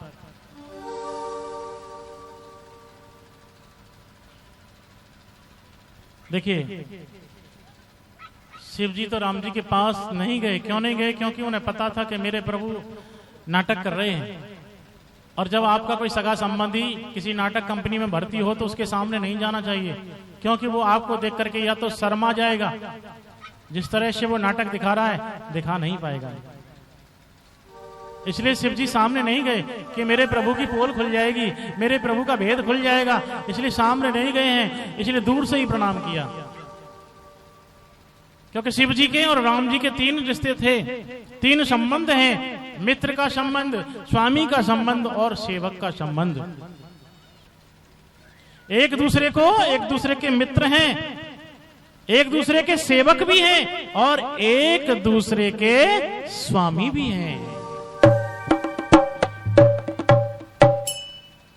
देखिए, शिव जी तो राम जी के पास नहीं गए। क्यों नहीं गए? क्योंकि उन्हें पता था कि मेरे प्रभु नाटक कर रहे हैं, और जब आपका कोई सगा संबंधी किसी नाटक कंपनी में भर्ती हो तो उसके सामने नहीं जाना चाहिए, क्योंकि वो आपको देख करके या तो शर्मा जाएगा, जिस तरह से वो नाटक दिखा रहा है दिखा नहीं पाएगा। इसलिए शिव जी सामने नहीं गए कि मेरे प्रभु की पोल खुल जाएगी, मेरे प्रभु का भेद खुल जाएगा, इसलिए सामने नहीं गए हैं। इसलिए दूर से ही प्रणाम किया, क्योंकि शिव जी के और राम जी के 3 रिश्ते थे, 3 संबंध हैं। मित्र का संबंध, स्वामी का संबंध और सेवक का संबंध। एक दूसरे के मित्र हैं, एक दूसरे के सेवक भी हैं और एक दूसरे के स्वामी भी हैं।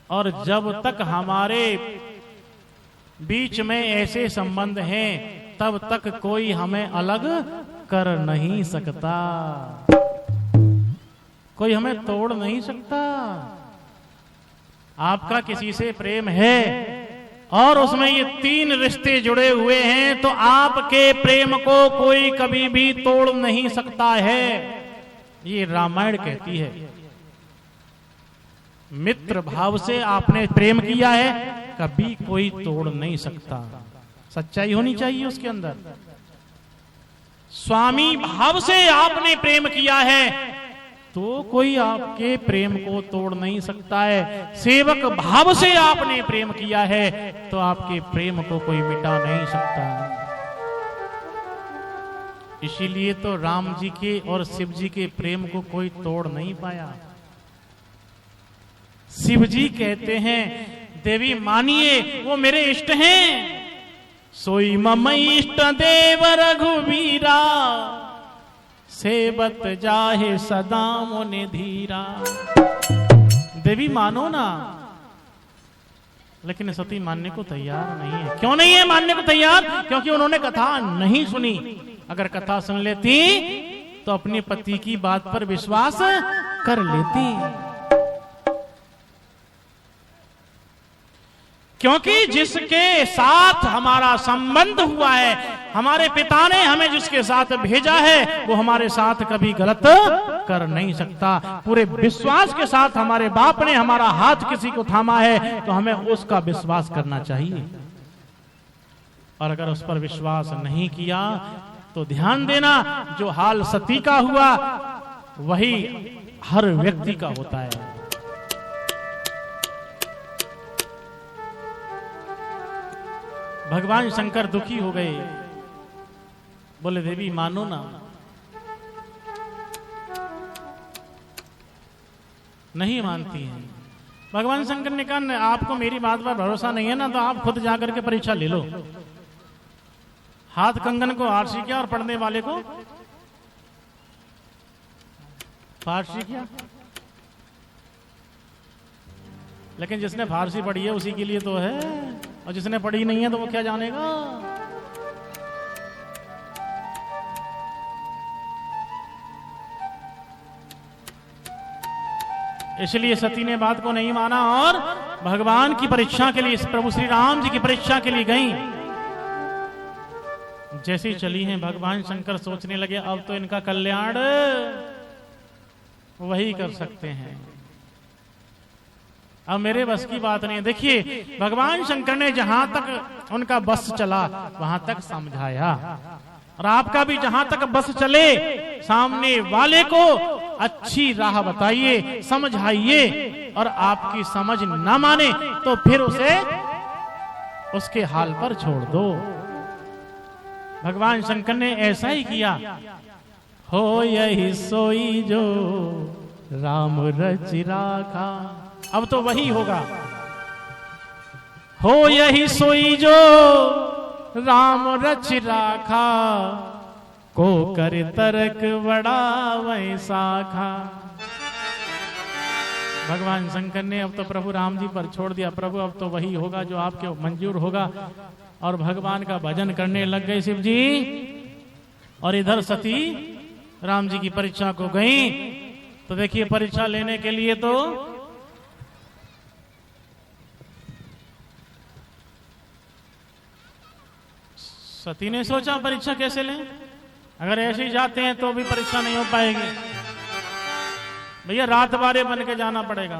और जब तक हमारे बीच में ऐसे संबंध हैं तब तक कोई हमें अलग कर नहीं सकता, कोई हमें तोड़ नहीं सकता। आपका किसी से प्रेम है और उसमें ये 3 रिश्ते जुड़े हुए हैं, तो आपके प्रेम को कोई कभी भी तोड़ नहीं सकता है। ये रामायण कहती है। मित्र भाव से आपने प्रेम किया है, कभी कोई तोड़ नहीं सकता। सच्चाई होनी चाहिए उसके अंदर। स्वामी भाव से आपने प्रेम किया है तो कोई आपके प्रेम को तोड़ नहीं सकता है। सेवक भाव से आपने प्रेम किया है तो आपके प्रेम को कोई मिटा नहीं सकता। इसीलिए तो राम जी के और शिव जी के प्रेम को कोई तोड़ नहीं पाया। शिव जी कहते हैं, देवी मानिए वो मेरे इष्ट हैं। सोई मम इष्ट देव रघुवीरा, सेवत जाहे सदा मुनि धीरा। देवी मानो ना, लेकिन सती मानने को तैयार नहीं है। क्यों नहीं है मानने को तैयार? क्योंकि उन्होंने कथा नहीं सुनी। अगर कथा सुन लेती तो अपने पति की बात पर विश्वास कर लेती। क्योंकि जिसके साथ हमारा संबंध हुआ है, हमारे पिता ने हमें जिसके साथ भेजा है, वो हमारे साथ कभी गलत कर नहीं सकता। पूरे विश्वास के साथ हमारे बाप ने हमारा हाथ किसी को थामा है तो हमें उसका विश्वास करना चाहिए। और अगर उस पर विश्वास नहीं किया तो ध्यान देना, जो हाल सती का हुआ वही हर व्यक्ति का होता है। भगवान शंकर दुखी हो गए, बोले देवी मानो ना। नहीं मानती हैं। भगवान शंकर ने कहा आपको मेरी बात पर भरोसा नहीं है ना, तो आप खुद जाकर के परीक्षा ले लो। हाथ कंगन को आरसी किया और पढ़ने वाले को फारसी किया। लेकिन जिसने फारसी पढ़ी है उसी के लिए तो है, और जिसने पढ़ी नहीं है तो वो क्या जानेगा। इसलिए सती ने बात को नहीं माना और भगवान की परीक्षा के लिए, प्रभु श्री राम जी की परीक्षा के लिए गई। जैसे ही चली हैं, भगवान शंकर सोचने लगे अब तो इनका कल्याण वही कर सकते हैं, अब मेरे बस की बात नहीं है। देखिए भगवान शंकर ने जहां तक उनका बस चला वहां तक समझाया, और आपका भी जहां तक बस चले सामने वाले को अच्छी राह बताइए, समझाइए, और आपकी समझ ना माने तो फिर उसे उसके हाल पर छोड़ दो। भगवान शंकर ने ऐसा ही किया। हो यही सोई जो राम रच राखा, अब तो वही होगा। हो यही सोई जो राम रच राखा, को कर तर्क बड़ा वैसा खा। भगवान शंकर ने अब तो प्रभु राम जी पर छोड़ दिया। प्रभु अब तो वही होगा जो आपके मंजूर होगा, और भगवान का भजन करने लग गए शिव जी। और इधर सती राम जी की परीक्षा को गई। तो देखिए परीक्षा लेने के लिए तो सती ने सोचा परीक्षा कैसे लें, अगर ऐसे ही जाते हैं तो भी परीक्षा नहीं हो पाएगी। भैया रात बारे बन के जाना पड़ेगा,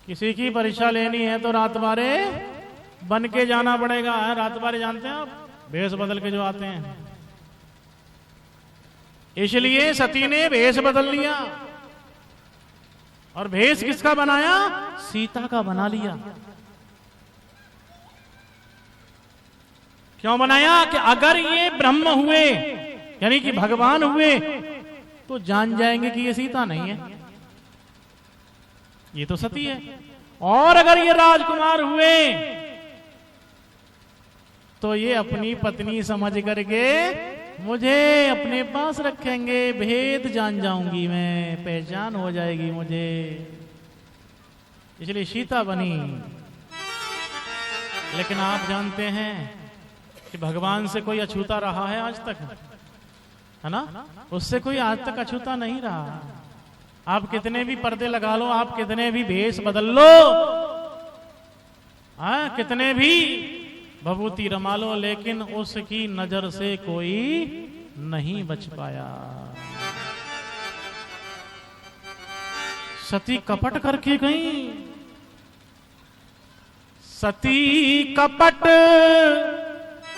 किसी की परीक्षा लेनी है तो रात बारे बन के जाना पड़ेगा। रात बारे जानते हैं आप, भेष बदल के जो आते हैं। इसलिए सती ने भेष बदल लिया, और भेष किसका बनाया? सीता का बना लिया। क्यों बनाया? कि अगर ये ब्रह्म हुए यानी कि भगवान हुए तो जान जाएंगे कि ये सीता नहीं है, ये तो सती है। और अगर ये राजकुमार हुए तो ये अपनी पत्नी समझ करके मुझे अपने पास रखेंगे, भेद जान जाऊंगी मैं, पहचान हो जाएगी मुझे। इसलिए सीता बनी। लेकिन आप जानते हैं कि भगवान से कोई अछूता रहा है आज तक, है ना? उससे कोई आज तक अछूता नहीं रहा। आप कितने भी पर्दे लगा लो, आप कितने भी भेष बदल लो, कितने भी भभूति रमा लो, लेकिन उसकी नजर से कोई नहीं बच पाया। सती कपट करके गई। सती कपट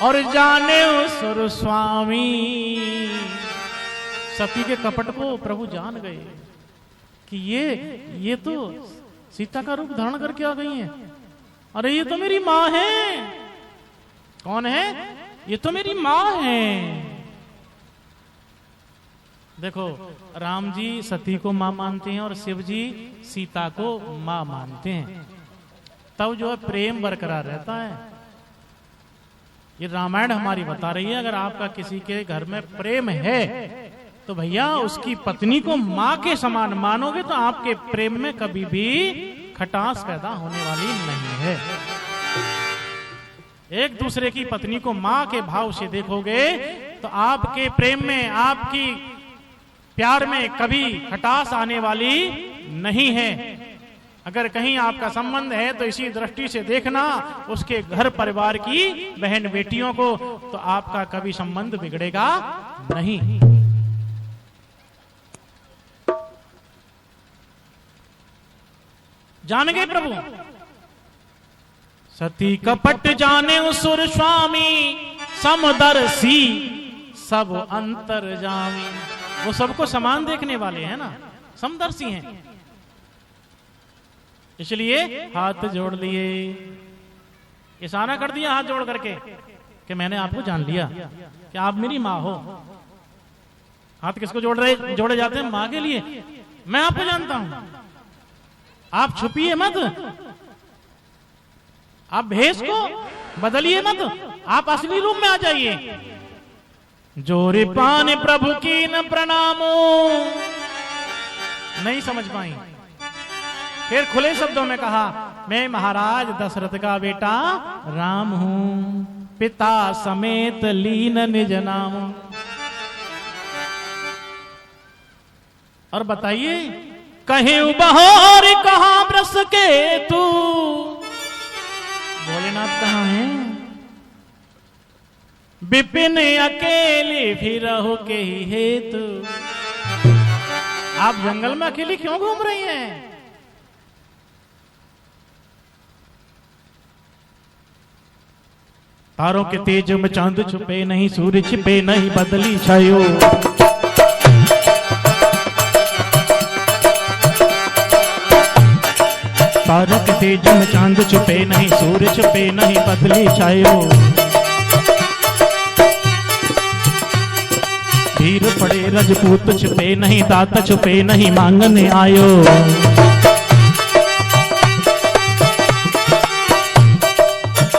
और जाने सुर स्वामी। सती के कपट को प्रभु जान गए कि ये तो सीता का रूप धारण करके आ गई है। अरे ये तो मेरी माँ है। कौन है? ये तो मेरी माँ है। देखो राम जी सती को माँ मानते हैं और शिव जी सीता को माँ मानते हैं, तब जो है प्रेम बरकरार रहता है। ये रामायण हमारी बता रही है, अगर आपका किसी के घर में प्रेम है तो भैया उसकी पत्नी को माँ के समान मानोगे तो आपके प्रेम में कभी भी खटास पैदा होने वाली नहीं है। एक दूसरे की पत्नी को माँ के भाव से देखोगे तो आपके प्रेम में, आपकी प्यार में कभी खटास आने वाली नहीं है। अगर कहीं आपका संबंध है तो इसी दृष्टि से देखना उसके घर परिवार की बहन बेटियों को, तो आपका कभी संबंध बिगड़ेगा नहीं। जान गए प्रभु सती कपट जाने सुर स्वामी, समदर्शी सब अंतर्जामी। वो सबको समान देखने वाले हैं ना, समदर्शी हैं। इसलिए हाथ जोड़ लिए, इशारा कर दिया हाथ जोड़ करके कि मैंने आपको जान लिया कि आप मेरी माँ हो। हाथ किसको जोड़े जाते हैं? माँ के लिए। मैं आपको जानता हूं, आप छुपिए मत, आप भेष को बदलिए मत, आप असली रूप में आ जाइए। जोरे पान प्रभु की न प्रणामो, नहीं समझ पाई। फिर खुले शब्दों में कहा, मैं महाराज दशरथ का बेटा राम हूं, पिता समेत लीन निज नाम। और बताइए, कहे बहार कहां बरस के तू, भोलेनाथ कहां है? विपिन अकेले फिर हो के ही हेतु। आप जंगल में अकेली क्यों घूम रही हैं? तारों के तेज में चांद छुपे नहीं, सूर्य छिपे नहीं, बदली छायो। तारों के तेज में चांद छुपे नहीं, सूर्य छुपे नहीं, बदली छायो। भीड़ पड़े रजपूत छुपे नहीं, दाता छुपे नहीं, मांगने आयो।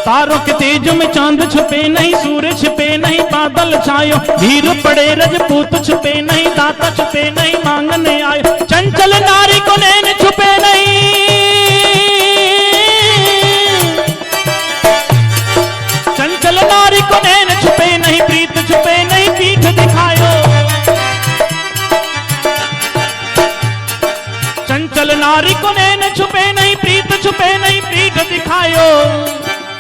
तारों के तेज में चांद छुपे नहीं, सूर्य छुपे नहीं, बादल छायो। भीड़ पड़े रजपूत छुपे नहीं, दाता छुपे नहीं, मांगने आयो। चंचल नारी को नैन छुपे नहीं, चंचल नारी को नैन छुपे नहीं, प्रीत छुपे नहीं, पीठ दिखायो। चंचल नारी को नैन छुपे नहीं, प्रीत छुपे नहीं, पीठ दिखायो।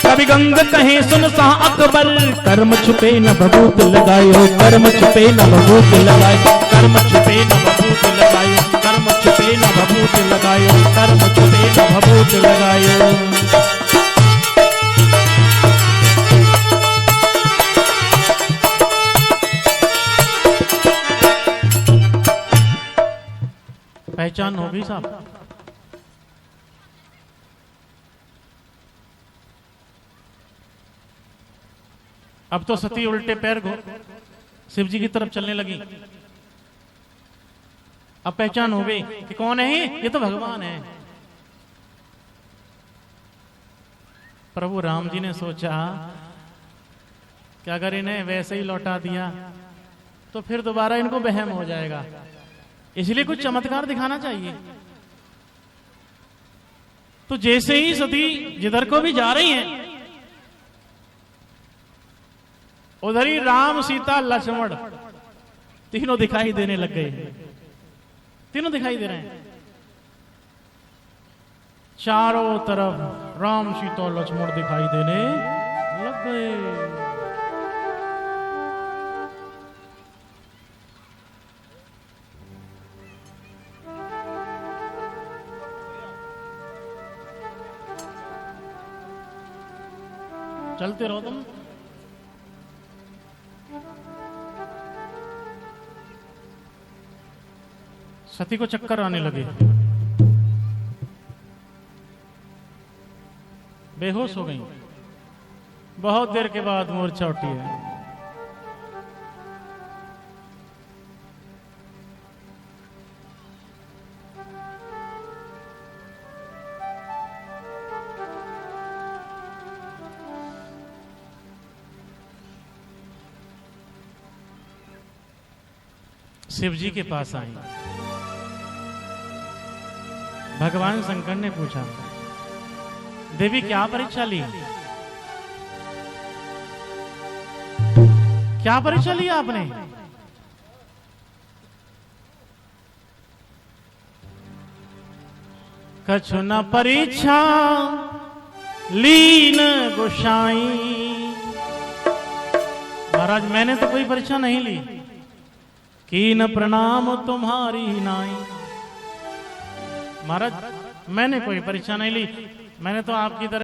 कभी गंग कहे सुन सा अकबर, कर्म छुपे न भभूत लगायो, कर्म छुपे न भभूत लगायो, कर्म छुपे न भभूत लगायो, कर्म छुपे न भभूत लगायो, कर्म छुपे न भभूत लगायो। पहचान होगी साहब? अब तो सती उल्टे पैर शिव जी की तरफ चलने लगी। अब पहचान हो गई कि कौन है ये तो भगवान है। प्रभु राम जी ने सोचा कि अगर इन्हें वैसे ही लौटा दिया तो फिर दोबारा इनको वहम हो जाएगा, इसलिए कुछ चमत्कार दिखाना चाहिए। तो जैसे ही सती जिधर को भी जा रही हैं, उधर ही राम सीता लक्ष्मण तीनों दिखाई देने लग गए। तीनों दिखाई दे रहे हैं चारों तरफ, राम सीता लक्ष्मण दिखाई देने लग गए। चलते रहो तुम। सती को चक्कर आने लगे, बेहोश हो गई। बहुत देर के बाद मूर्छा उठी है। शिव जी के पास आई। भगवान शंकर ने पूछा, देवी क्या परीक्षा ली? क्या परीक्षा ली आपने? कछु न परीक्षा लीन गोसाई। महाराज मैंने तो कोई परीक्षा नहीं ली, कीन प्रणाम तुम्हारी नाई। महाराज मैंने कोई परीक्षा नहीं ली, मैंने तो आपकी तरह